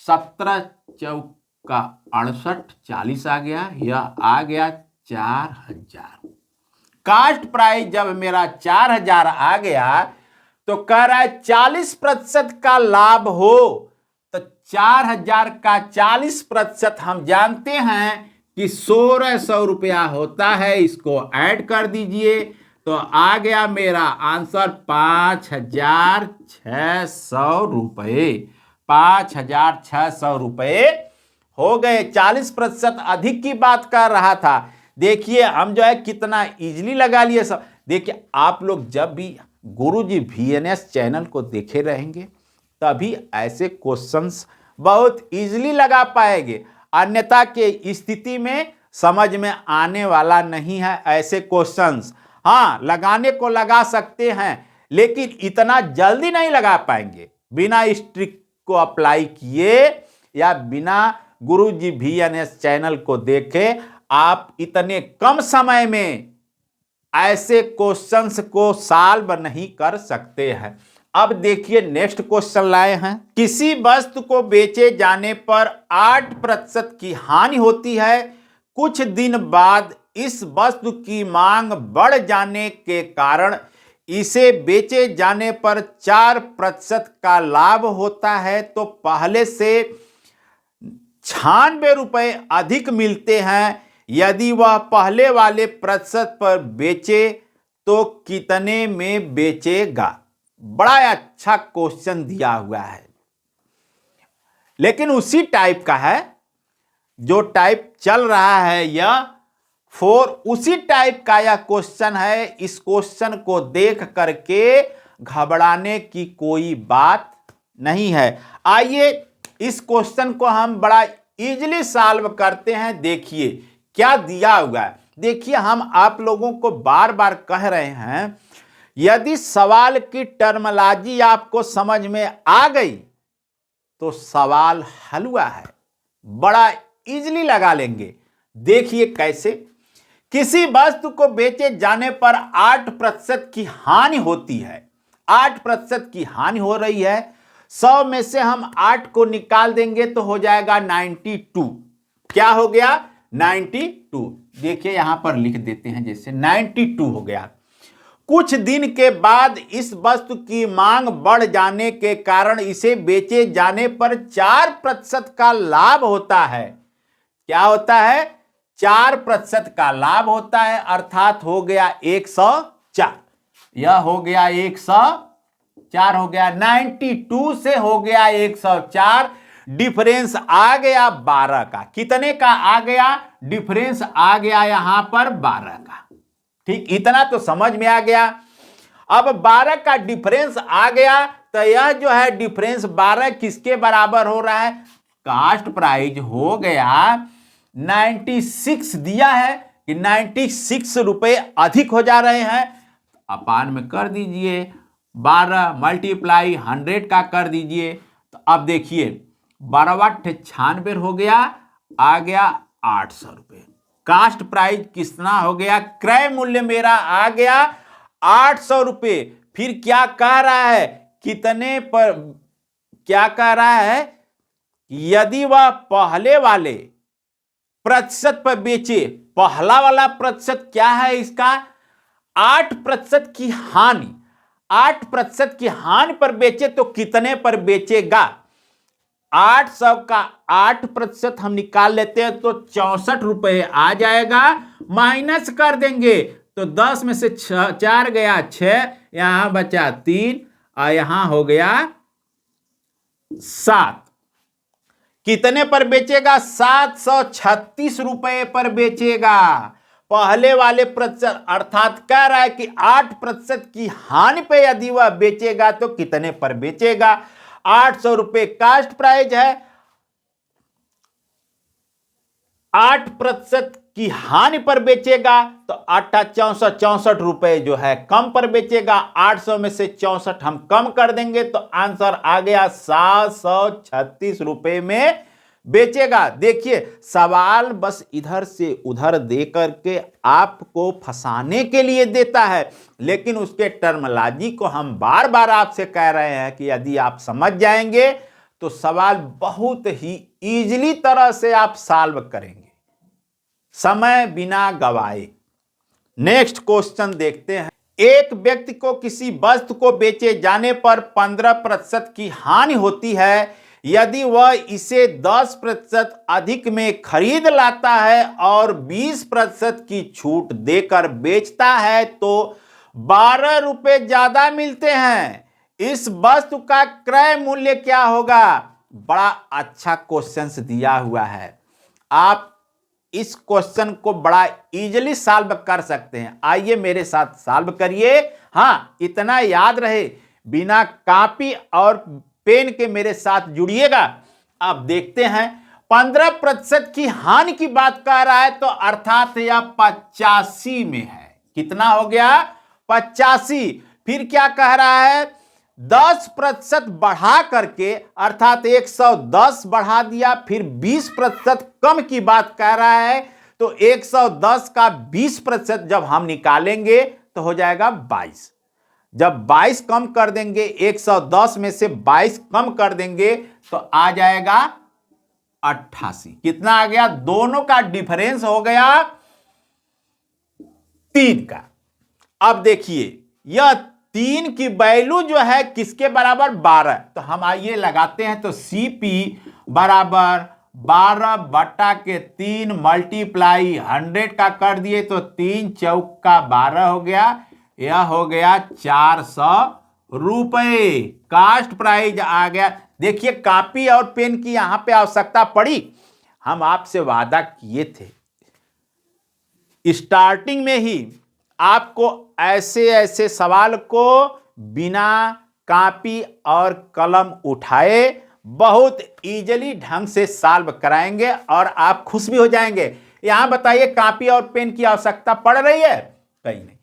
17 चौका 68, 40 आ गया, यह आ गया 4000। कास्ट प्राइस जब मेरा 4000 आ गया तो कह रहा है 40% का लाभ हो, तो 4000 का 40% हम जानते हैं कि 1600 रुपया होता है। इसको ऐड कर दीजिए तो आ गया मेरा आंसर 5600 रुपये। 5600 रुपये हो गए। 40% अधिक की बात कर रहा था। देखिए हम जो है कितना इजीली लगा लिए सब। देखिए आप लोग जब भी गुरुजी VNS चैनल को देखे रहेंगे तभी ऐसे क्वेश्चंस बहुत इजीली लगा पाएंगे, अन्यथा के स्थिति में समझ में आने वाला नहीं है ऐसे क्वेश्चंस। हाँ, लगाने को लगा सकते हैं लेकिन इतना जल्दी नहीं लगा पाएंगे। बिना इस ट्रिक को अप्लाई किए या बिना गुरुजी VNS चैनल को देखे आप इतने कम समय में ऐसे क्वेश्चंस को सॉल्व नहीं कर सकते हैं। अब देखिए नेक्स्ट क्वेश्चन लाए हैं। किसी वस्तु को बेचे जाने पर 8% की हानि होती है, कुछ दिन बाद इस वस्तु की मांग बढ़ जाने के कारण इसे बेचे जाने पर 4% का लाभ होता है, तो पहले से 96 रुपए अधिक मिलते हैं। यदि वह पहले वाले प्रतिशत पर बेचे तो कितने में बेचेगा? बड़ा अच्छा क्वेश्चन दिया हुआ है, लेकिन उसी टाइप का है जो टाइप चल रहा है यह 4, उसी टाइप का यह क्वेश्चन है। इस क्वेश्चन को देख करके घबराने की कोई बात नहीं है। आइए इस क्वेश्चन को हम बड़ा इजीली सॉल्व करते हैं। देखिए क्या दिया हुआ है। देखिए हम आप लोगों को बार बार कह रहे हैं, यदि सवाल की टर्मोलॉजी आपको समझ में आ गई तो सवाल हल हुआ है, बड़ा इजीली लगा लेंगे। देखिए कैसे। किसी वस्तु को बेचे जाने पर 8% की हानि होती है, 8% की हानि हो रही है। 100 में से हम 8 को निकाल देंगे तो हो जाएगा 92। क्या हो गया? 92। देखिए यहां पर लिख देते हैं, जैसे 92 हो गया। कुछ दिन के बाद इस वस्तु की मांग बढ़ जाने के कारण इसे बेचे जाने पर 4% का लाभ होता है। क्या होता है? 4% का लाभ होता है, अर्थात हो गया 104। यह हो गया 104 हो गया, 92 से हो गया 104। डिफरेंस आ गया 12 का। कितने का आ गया? डिफरेंस आ गया यहां पर 12 का। ठीक, इतना तो समझ में आ गया। अब 12 का डिफरेंस आ गया तो यह जो है डिफरेंस 12 किसके बराबर हो रहा है? कास्ट प्राइस हो गया 96 दिया है कि 96 रुपए अधिक हो जा रहे हैं। अपान में कर दीजिए 12 मल्टीप्लाई 100 का कर दीजिए। तो अब देखिए 12 96 हो गया, आ गया 800 रुपए। कास्ट प्राइस कितना हो गया? क्रय मूल्य मेरा आ गया 800 रुपए। फिर क्या कह रहा है? कितने पर क्या कह रहा है? यदि वह पहले वाले प्रतिशत पर बेचे, पहला वाला प्रतिशत क्या है इसका? 8% की हानि, 8% की हानि पर बेचे तो कितने पर बेचेगा? 800 का 8% हम निकाल लेते हैं तो 64 रुपए आ जाएगा। माइनस कर देंगे तो 10 में से 4 गया 6, यहां बचा 3 और यहां हो गया 7। कितने पर बेचेगा? 736 रुपए पर बेचेगा। पहले वाले प्रतिशत, अर्थात कह रहा है कि 8% की हानि पे यदि वह बेचेगा तो कितने पर बेचेगा? 800 रुपए कास्ट प्राइस है, 8% की हानि पर बेचेगा तो 64 रुपए जो है कम पर बेचेगा। 800 में से 64 हम कम कर देंगे तो आंसर आ गया 736 रुपए में बेचेगा। देखिए सवाल बस इधर से उधर दे करके आपको फंसाने के लिए देता है, लेकिन उसके टर्मोलॉजी को हम बार बार आपसे कह रहे हैं कि यदि आप समझ जाएंगे तो सवाल बहुत ही इजीली तरह से आप सॉल्व करेंगे, समय बिना गवाए। नेक्स्ट क्वेश्चन देखते हैं। एक व्यक्ति को किसी वस्तु को बेचे जाने पर 15% की हानि होती है। यदि वह इसे 10% अधिक में खरीद लाता है और 20% की छूट देकर बेचता है तो 12 रुपए ज्यादा मिलते हैं। इस वस्तु का क्रय मूल्य क्या होगा? बड़ा अच्छा क्वेश्चन दिया हुआ है। आप इस क्वेश्चन को बड़ा इजीली सॉल्व कर सकते हैं। आइए मेरे साथ सॉल्व करिए। हाँ, इतना याद रहे, बिना कॉपी और पेन के मेरे साथ जुड़िएगा अब देखते हैं 15% की हानि की बात कर रहा है, तो अर्थात यह 85 में है। कितना हो गया? 85। फिर क्या कह रहा है? 10% बढ़ा करके, अर्थात 110 बढ़ा दिया, फिर 20% कम की बात कह रहा है, तो 110 का 20% जब हम निकालेंगे तो हो जाएगा 22। जब 22 कम कर देंगे, 110 में से 22 कम कर देंगे तो आ जाएगा 88। कितना आ गया? दोनों का डिफरेंस हो गया 3 का। अब देखिए यह 3 की वैल्यू जो है किसके बराबर? 12। तो हम आइए लगाते हैं, तो CP बराबर 12 बटा के 3 मल्टीप्लाई 100 का कर दिए, तो 3 चौका 12 हो गया। यह हो गया 400 रुपए। कास्ट प्राइस आ गया। देखिए कॉपी और पेन की यहां पे आवश्यकता पड़ी। हम आपसे वादा किए थे स्टार्टिंग में ही आपको ऐसे ऐसे सवाल को बिना कॉपी और कलम उठाए बहुत इजीली ढंग से सॉल्व कराएंगे और आप खुश भी हो जाएंगे। यहां बताइए कॉपी और पेन की आवश्यकता पड़ रही है? कहीं नहीं।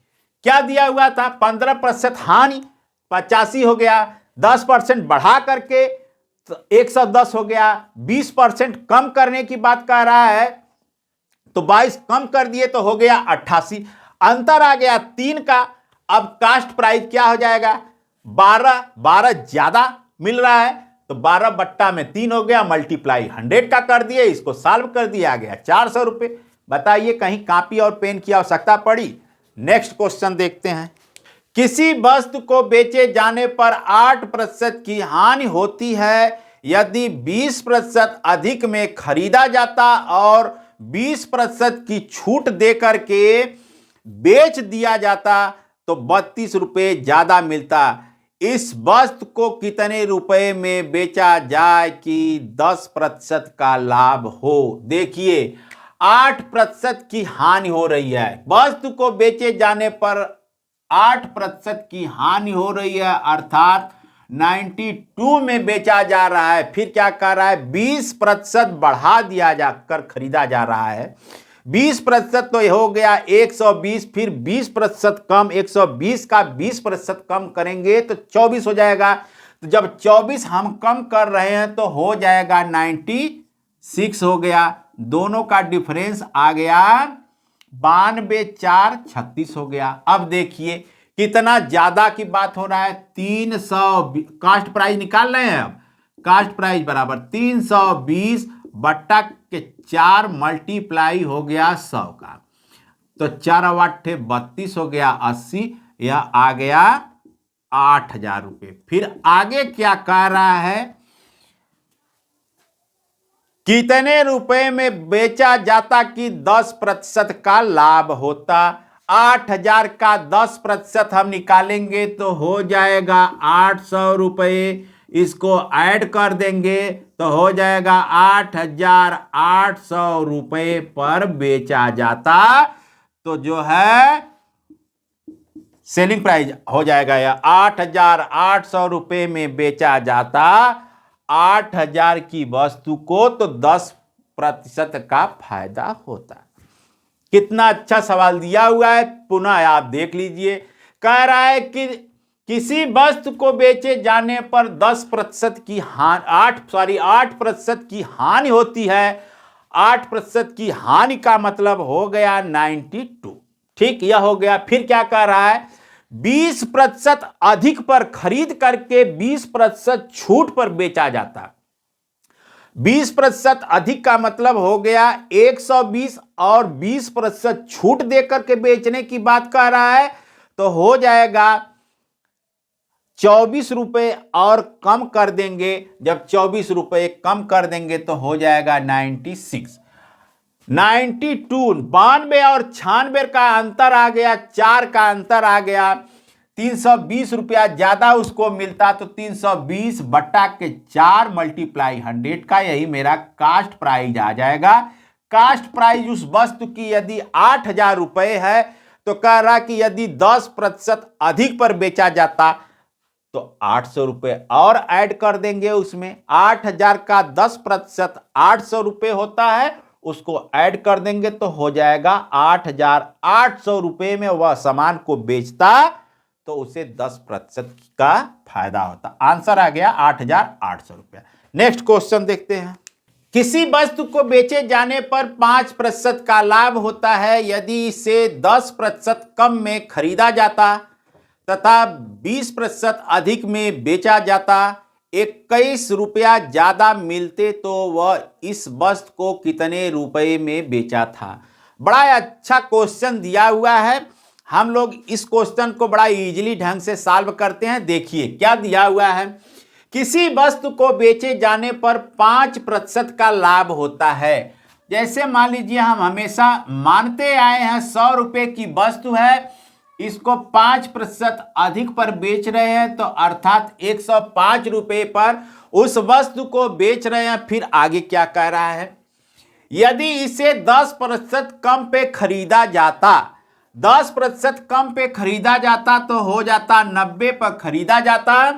क्या दिया हुआ था? 15% हानि, 85 हो गया। 10% बढ़ा करके 110 हो गया। 20% कम करने की बात कर रहा है, तो 22 कम कर दिए तो हो गया 88। अंतर आ गया 3 का। अब कास्ट प्राइस क्या हो जाएगा? 12 ज्यादा मिल रहा है, तो 12 बट्टा में 3 हो गया, मल्टीप्लाई 100 का कर दिए, इसको सॉल्व कर दिया गया 400 रुपए। बताइए कहीं कॉपी और पेन की आवश्यकता पड़ी? नेक्स्ट क्वेश्चन देखते हैं। किसी वस्तु को बेचे जाने पर 8% की हानि होती है यदि 20% अधिक में खरीदा जाता और 20% की छूट देकर के बेच दिया जाता तो 32 रुपए ज्यादा मिलता। इस वस्तु को कितने रुपए में बेचा जाए कि 10% का लाभ हो? देखिए 8% की हानि हो रही है। वस्तु को बेचे जाने पर 8% की हानि हो रही है, अर्थात 92 में बेचा जा रहा है। फिर क्या कर रहा है? 20% बढ़ा दिया जाकर खरीदा जा रहा है। 20% तो हो गया 120, फिर 20% कम, 120 का 20% कम करेंगे तो 24 हो जाएगा। तो जब 24 हम कम कर रहे हैं तो हो जाएगा 96 हो गया। दोनों का डिफरेंस आ गया 92, 4 36 हो गया। अब देखिए कितना ज्यादा की बात हो रहा है। 300 कास्ट प्राइस निकाल रहे हैं। अब कास्ट प्राइस बराबर 320 बट्टा के 4 मल्टीप्लाई हो गया 100 का, तो 4 8 32 हो गया 80। यह आ गया 8000 रुपये। फिर आगे क्या कह रहा है? कितने रुपए में बेचा जाता कि 10% का लाभ होता? 8000 का 10% हम निकालेंगे तो हो जाएगा 800 रुपये। इसको ऐड कर देंगे तो हो जाएगा 8800 रुपये पर बेचा जाता। तो जो है सेलिंग प्राइस हो जाएगा यह 8800 रुपये में बेचा जाता 8000 की वस्तु को, तो 10% का फायदा होता। कितना अच्छा सवाल दिया हुआ है, पुनः आप देख लीजिए। कह रहा है कि किसी वस्तु को बेचे जाने पर 10% की हानि 8% की हानि होती है। 8% की हानि का मतलब हो गया 92। ठीक, यह हो गया। फिर क्या कह रहा है? 20% अधिक पर खरीद करके 20% छूट पर बेचा जाता। 20% अधिक का मतलब हो गया 120 और 20% छूट देकर के बेचने की बात कर रहा है, तो हो जाएगा 24 रुपए और कम कर देंगे। जब 24 रुपए कम कर देंगे तो हो जाएगा 96। 92 92 और 96 का अंतर आ गया, 4 का अंतर आ गया। 320 रुपया ज्यादा उसको मिलता, तो 320 बट्टा के 4 मल्टीप्लाई 100 का, यही मेरा कास्ट प्राइस आ जाएगा। कास्ट प्राइस उस वस्तु की यदि 8000 रुपए है, तो कह रहा कि यदि 10% अधिक पर बेचा जाता तो 800 रुपये और ऐड कर देंगे उसमें। 8,000 का 10% 800 रुपये होता है, उसको ऐड कर देंगे तो हो जाएगा 8,800 रुपये में वह सामान को बेचता तो उसे 10% का फायदा होता। आंसर आ गया 8,800 रुपया। नेक्स्ट क्वेश्चन देखते हैं। किसी वस्तु को बेचे जाने पर 5% का लाभ होता है यदि इसे 10% कम में खरीदा जाता तथा 20% अधिक में बेचा जाता, 21 रुपया ज्यादा मिलते तो वह इस वस्तु को कितने रुपए में बेचा था। बड़ा अच्छा क्वेश्चन दिया हुआ है। हम लोग इस क्वेश्चन को बड़ा इजीली ढंग से सॉल्व करते हैं। देखिए क्या दिया हुआ है। किसी वस्तु को बेचे जाने पर 5% का लाभ होता है। जैसे मान लीजिए हम हमेशा मानते आए हैं 100 रुपये की वस्तु है, इसको 5% अधिक पर बेच रहे हैं तो अर्थात 105 रुपये पर उस वस्तु को बेच रहे हैं। फिर आगे क्या कह रहा है, यदि इसे 10% कम पे खरीदा जाता, 10% कम पे खरीदा जाता तो हो जाता 90 पर खरीदा जाता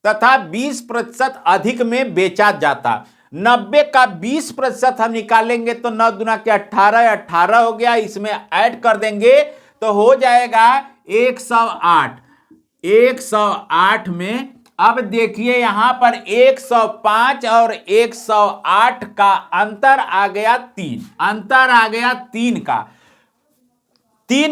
तथा 20% अधिक में बेचा जाता। 90 का 20% हम निकालेंगे तो 9 दूना के 18, 18 हो गया, इसमें ऐड कर देंगे तो हो जाएगा 108। 108 में अब देखिए यहां पर 105 और 108 का अंतर आ गया 3, अंतर आ गया 3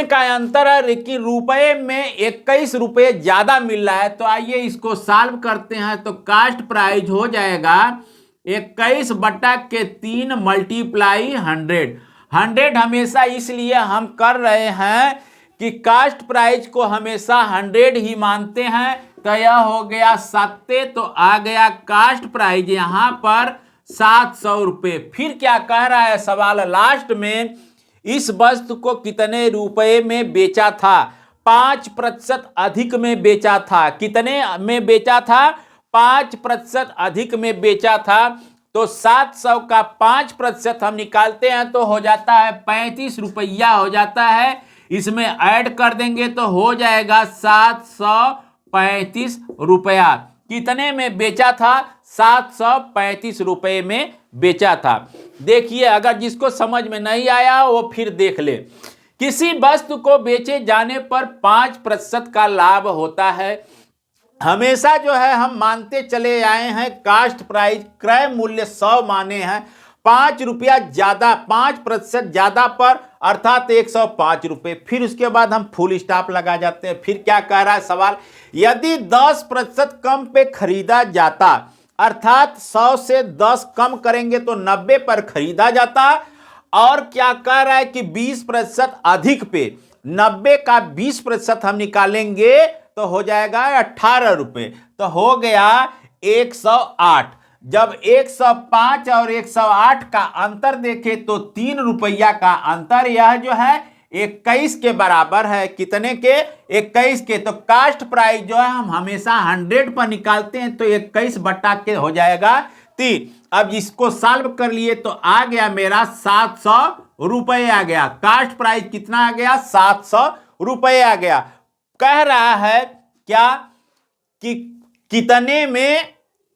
का अंतर है, लेकिन रुपए में 21 रुपये ज्यादा मिल रहा है। तो आइए इसको सॉल्व करते हैं। तो कास्ट प्राइस हो जाएगा 21/3 मल्टीप्लाई 100। 100 हमेशा इसलिए हम कर रहे हैं कि कास्ट प्राइस को हमेशा 100 ही मानते हैं। तो यह हो गया 7, तो आ गया कास्ट प्राइस यहां पर 700 रुपये। फिर क्या कह रहा है सवाल लास्ट में, इस वस्तु को कितने रुपए में बेचा था। 5% अधिक में बेचा था। कितने में बेचा था? 5% अधिक में बेचा था। तो 700 का 5% हम निकालते हैं तो हो जाता है 35 रुपया हो जाता है। इसमें ऐड कर देंगे तो हो जाएगा 735 रुपया। कितने में बेचा था? 735 रुपये में बेचा था। देखिए अगर जिसको समझ में नहीं आया वो फिर देख ले। किसी वस्तु को बेचे जाने पर 5% का लाभ होता है। हमेशा जो है हम मानते चले आए हैं कास्ट प्राइस क्रय मूल्य 100 माने हैं, 5 रुपया ज्यादा, 5% ज्यादा पर अर्थात 105 रुपये। फिर उसके बाद हम फुल स्टॉप लगा जाते हैं। फिर क्या कह रहा है सवाल, यदि 10% कम पे खरीदा जाता, अर्थात 100 से 10 कम करेंगे तो 90 पर खरीदा जाता। और क्या कह रहा है कि 20% अधिक पे, 90 का 20% हम निकालेंगे तो हो जाएगा 18 रुपये। तो हो गया 108। जब 105 और 108 का अंतर देखें तो 3 रुपया का अंतर, यह जो है 21 के बराबर है। कितने के? 21 के। तो कास्ट प्राइस जो है हम हमेशा 100 पर निकालते हैं तो 21 बटा के हो जाएगा 3। अब इसको सॉल्व कर लिए तो आ गया मेरा 700 रुपये आ गया। कास्ट प्राइस कितना आ गया? 700 रुपये आ गया। कह रहा है क्या कि कितने में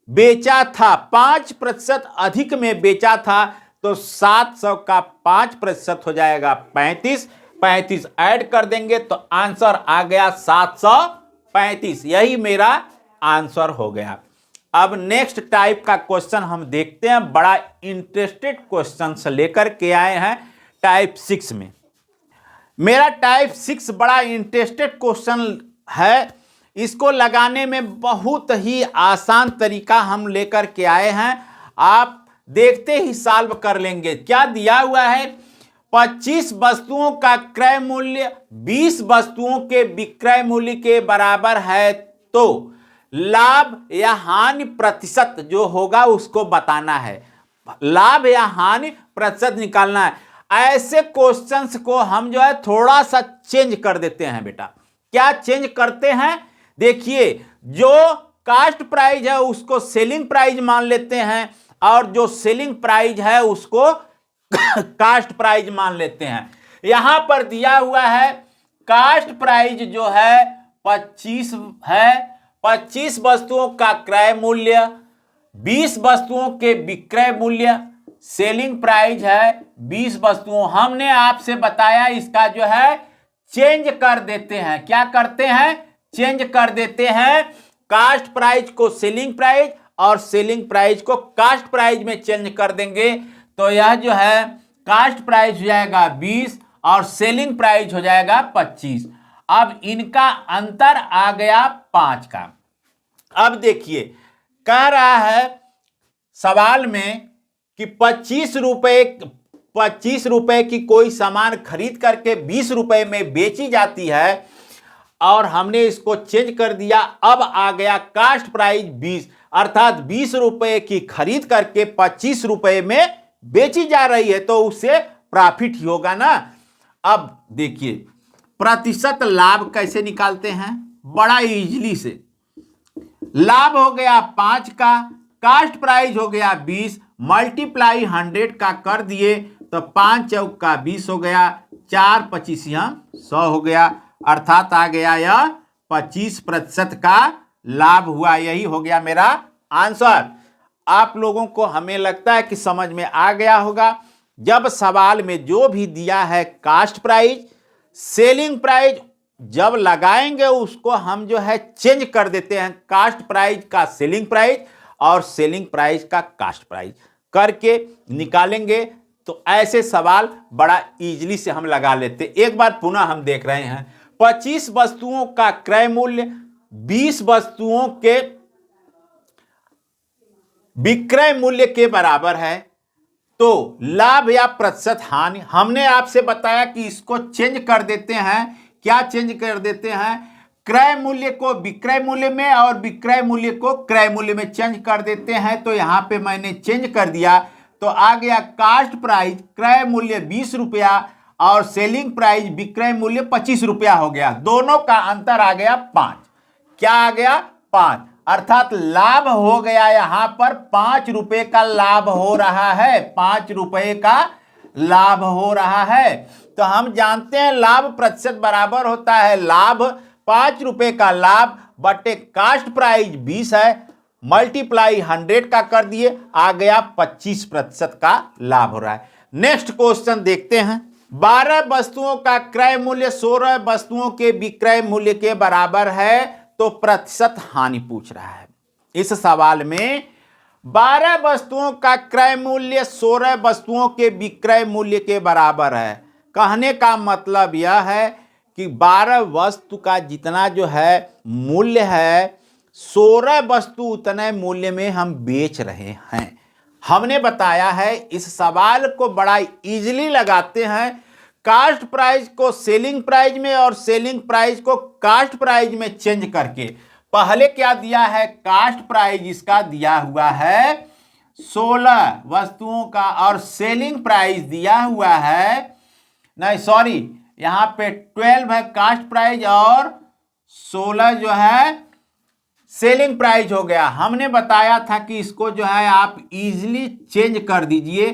बेचा था? 5% अधिक में बेचा था। तो 700 का 5% हो जाएगा 35। 35 ऐड कर देंगे तो आंसर आ गया 735। यही मेरा आंसर हो गया। अब नेक्स्ट टाइप का क्वेश्चन हम देखते हैं। बड़ा इंटरेस्टेड क्वेश्चन से लेकर के आए हैं टाइप 6 में। मेरा टाइप 6 बड़ा इंटरेस्टेड क्वेश्चन है। इसको लगाने में बहुत ही आसान तरीका हम लेकर के आए हैं। आप देखते ही सॉल्व कर लेंगे। क्या दिया हुआ है? 25 वस्तुओं का क्रय मूल्य 20 वस्तुओं के विक्रय मूल्य के बराबर है तो लाभ या हानि प्रतिशत जो होगा उसको बताना है। लाभ या हानि प्रतिशत निकालना है। ऐसे क्वेश्चंस को हम जो है थोड़ा सा चेंज कर देते हैं बेटा। क्या चेंज करते हैं? देखिए, जो कास्ट प्राइस है उसको सेलिंग प्राइस मान लेते हैं और जो सेलिंग प्राइस है उसको कास्ट प्राइस मान लेते हैं। यहां पर दिया हुआ है कास्ट प्राइस जो है 25 है, 25 वस्तुओं का क्रय मूल्य, 20 वस्तुओं के विक्रय मूल्य, सेलिंग प्राइस है 20 वस्तुओं। हमने आपसे बताया इसका जो है चेंज कर देते हैं। क्या करते हैं? चेंज कर देते हैं। कास्ट प्राइस को सेलिंग प्राइस और सेलिंग प्राइस को कास्ट प्राइस में चेंज कर देंगे तो यह जो है कास्ट प्राइस हो जाएगा 20 और सेलिंग प्राइस हो जाएगा 25। अब इनका अंतर आ गया 5 का। अब देखिए कह रहा है सवाल में कि 25 रुपए की कोई सामान खरीद करके 20 रुपए में बेची जाती है और हमने इसको चेंज कर दिया। अब आ गया कास्ट प्राइस 20, अर्थात 20 रुपए की खरीद करके 25 रुपए में बेची जा रही है तो उससे प्रॉफिट ही होगा ना। अब देखिए प्रतिशत लाभ कैसे निकालते हैं? बड़ा इजीली से। लाभ हो गया 5 का, कास्ट प्राइस हो गया 20, मल्टीप्लाई 100 का कर दिए तो 5 चौक का 20 हो गया, 4 25 100 हो गया, अर्थात आ गया यह 25% का लाभ हुआ। यही हो गया मेरा आंसर। आप लोगों को हमें लगता है कि समझ में आ गया होगा। जब सवाल में जो भी दिया है कास्ट प्राइस, सेलिंग प्राइस जब लगाएंगे उसको हम जो है चेंज कर देते हैं, कास्ट प्राइस का सेलिंग प्राइस और सेलिंग प्राइस का कास्ट प्राइस करके निकालेंगे तो ऐसे सवाल बड़ा इजीली से हम लगा लेते। एक बार पुनः हम देख रहे हैं 25 वस्तुओं का क्रय मूल्य 20 वस्तुओं के विक्रय मूल्य के बराबर है तो लाभ या प्रतिशत हानि। हमने आपसे बताया कि इसको चेंज कर देते हैं। क्या चेंज कर देते हैं? क्रय मूल्य को विक्रय मूल्य में और विक्रय मूल्य को क्रय मूल्य में चेंज कर देते हैं। तो यहां पे मैंने चेंज कर दिया तो आ गया कास्ट प्राइस क्रय मूल्य 20 रुपया और सेलिंग प्राइस विक्रय मूल्य 25 रुपया हो गया। दोनों का अंतर आ गया 5। क्या आ गया? 5, अर्थात लाभ हो गया यहां पर 5 रुपए का लाभ हो रहा है। 5 रुपए का लाभ हो रहा है। तो हम जानते हैं लाभ प्रतिशत बराबर होता है लाभ 5 रुपए का लाभ बटे कास्ट प्राइस 20 है, मल्टीप्लाई 100 का कर दिए, आ गया 25% का लाभ हो रहा है। नेक्स्ट क्वेश्चन देखते हैं। 12 वस्तुओं का क्रय मूल्य 16 वस्तुओं के विक्रय मूल्य के बराबर है तो प्रतिशत हानि पूछ रहा है। इस सवाल में 12 वस्तुओं का क्रय मूल्य 16 वस्तुओं के विक्रय मूल्य के बराबर है। कहने का मतलब यह है कि 12 वस्तु का जितना जो है मूल्य है 16 वस्तु उतने मूल्य में हम बेच रहे हैं। हमने बताया है इस सवाल को बड़ा इजीली लगाते हैं। कास्ट प्राइस को सेलिंग प्राइस में और सेलिंग प्राइस को कास्ट प्राइस में चेंज करके। पहले क्या दिया है? कास्ट प्राइस इसका दिया हुआ है 16 वस्तुओं का और सेलिंग प्राइस दिया हुआ है, नहीं सॉरी, यहां पे 12 है कास्ट प्राइस और 16 जो है सेलिंग प्राइस हो गया। हमने बताया था कि इसको जो है आप इजीली चेंज कर दीजिए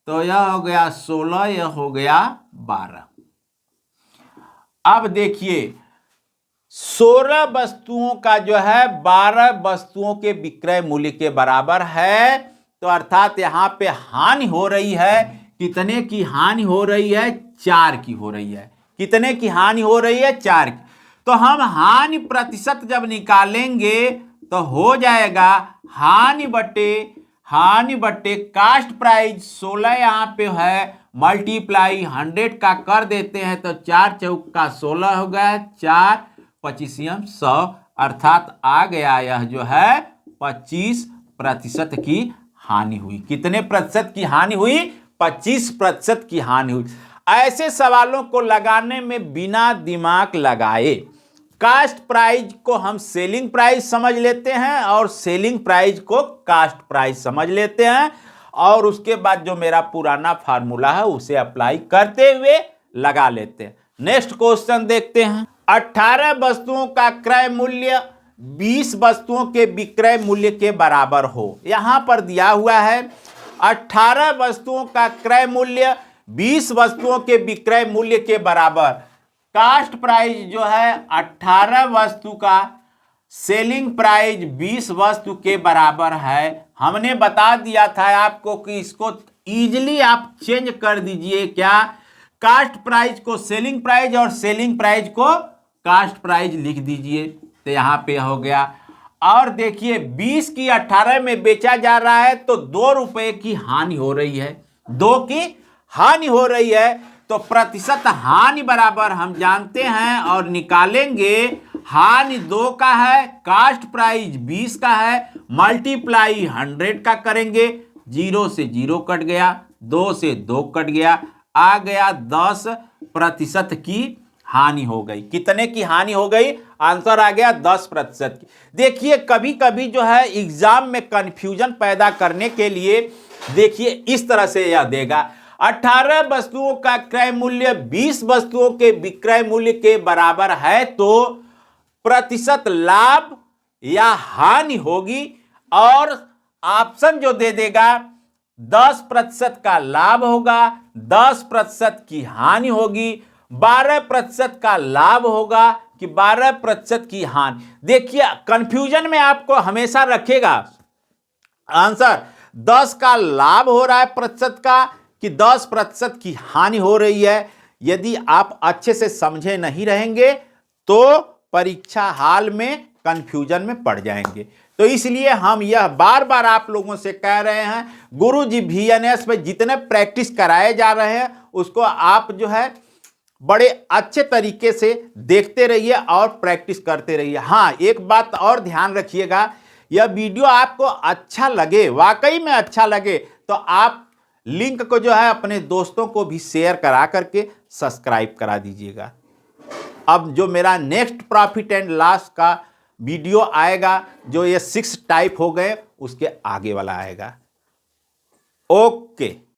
तो यह हो गया 16, यह हो गया 12। अब देखिए 16 वस्तुओं का जो है 12 वस्तुओं के विक्रय मूल्य के बराबर है तो अर्थात यहां पे हानि हो रही है। कितने की हानि हो रही है? 4 की हो रही है। कितने की हानि हो रही है? 4 की। तो हम हानि प्रतिशत जब निकालेंगे तो हो जाएगा हानि बटे कास्ट प्राइस 16 यहां पे है, मल्टीप्लाई 100 का कर देते हैं तो 4 चौक का 16 हो गया, 4 25 100, अर्थात आ गया यह जो है 25% की हानि हुई। कितने प्रतिशत की हानि हुई? 25% की हानि हुई। ऐसे सवालों को लगाने में बिना दिमाग लगाए कास्ट प्राइस को हम सेलिंग प्राइस समझ लेते हैं और सेलिंग प्राइस को कास्ट प्राइस समझ लेते हैं और उसके बाद जो मेरा पुराना फार्मूला है उसे अप्लाई करते हुए लगा लेते हैं। नेक्स्ट क्वेश्चन देखते हैं। 18 वस्तुओं का क्रय मूल्य 20 वस्तुओं के विक्रय मूल्य के बराबर हो। यहां पर दिया हुआ है 18 वस्तुओं का क्रय मूल्य 20 वस्तुओं के विक्रय मूल्य के बराबर। कास्ट प्राइस जो है 18 वस्तु का सेलिंग प्राइस 20 वस्तु के बराबर है। हमने बता दिया था आपको कि इसको इजीली आप चेंज कर दीजिए, क्या, कास्ट प्राइस को सेलिंग प्राइस और सेलिंग प्राइस को कास्ट प्राइस लिख दीजिए, तो यहां पे हो गया। और देखिए 20 की 18 में बेचा जा रहा है तो 2 रुपए की हानि हो रही है, 2 की हानि हो रही है। तो प्रतिशत हानि बराबर हम जानते हैं और निकालेंगे, हानि 2 का है, कास्ट प्राइस 20 का है, मल्टीप्लाई 100 का करेंगे, 0 से 0 कट गया, 2 से 2 कट गया, आ गया 10% की हानि हो गई। कितने की हानि हो गई? आंसर आ गया 10% की। देखिए कभी कभी जो है एग्जाम में कंफ्यूजन पैदा करने के लिए देखिए इस तरह से यह देगा, 18 वस्तुओं का क्रय मूल्य 20 वस्तुओं के विक्रय मूल्य के बराबर है तो प्रतिशत लाभ या हानि होगी, और ऑप्शन जो दे देगा 10% का लाभ होगा, 10% की हानि होगी, 12% का लाभ होगा कि 12% की हानि। देखिए कंफ्यूजन में आपको हमेशा रखेगा आंसर 10 का लाभ हो रहा है प्रतिशत का कि 10% की हानि हो रही है। यदि आप अच्छे से समझे नहीं रहेंगे तो परीक्षा हाल में कंफ्यूजन में पड़ जाएंगे। तो इसलिए हम यह बार बार आप लोगों से कह रहे हैं, गुरुजी VNS में जितने प्रैक्टिस कराए जा रहे हैं उसको आप जो है बड़े अच्छे तरीके से देखते रहिए और प्रैक्टिस करते रहिए। हाँ, एक बात और ध्यान रखिएगा, यह वीडियो आपको अच्छा लगे, वाकई में अच्छा लगे, तो आप लिंक को जो है अपने दोस्तों को भी शेयर करा करके सब्सक्राइब करा दीजिएगा। अब जो मेरा नेक्स्ट प्रॉफिट एंड लॉस का वीडियो आएगा, जो ये 6 टाइप हो गए, उसके आगे वाला आएगा। ओके।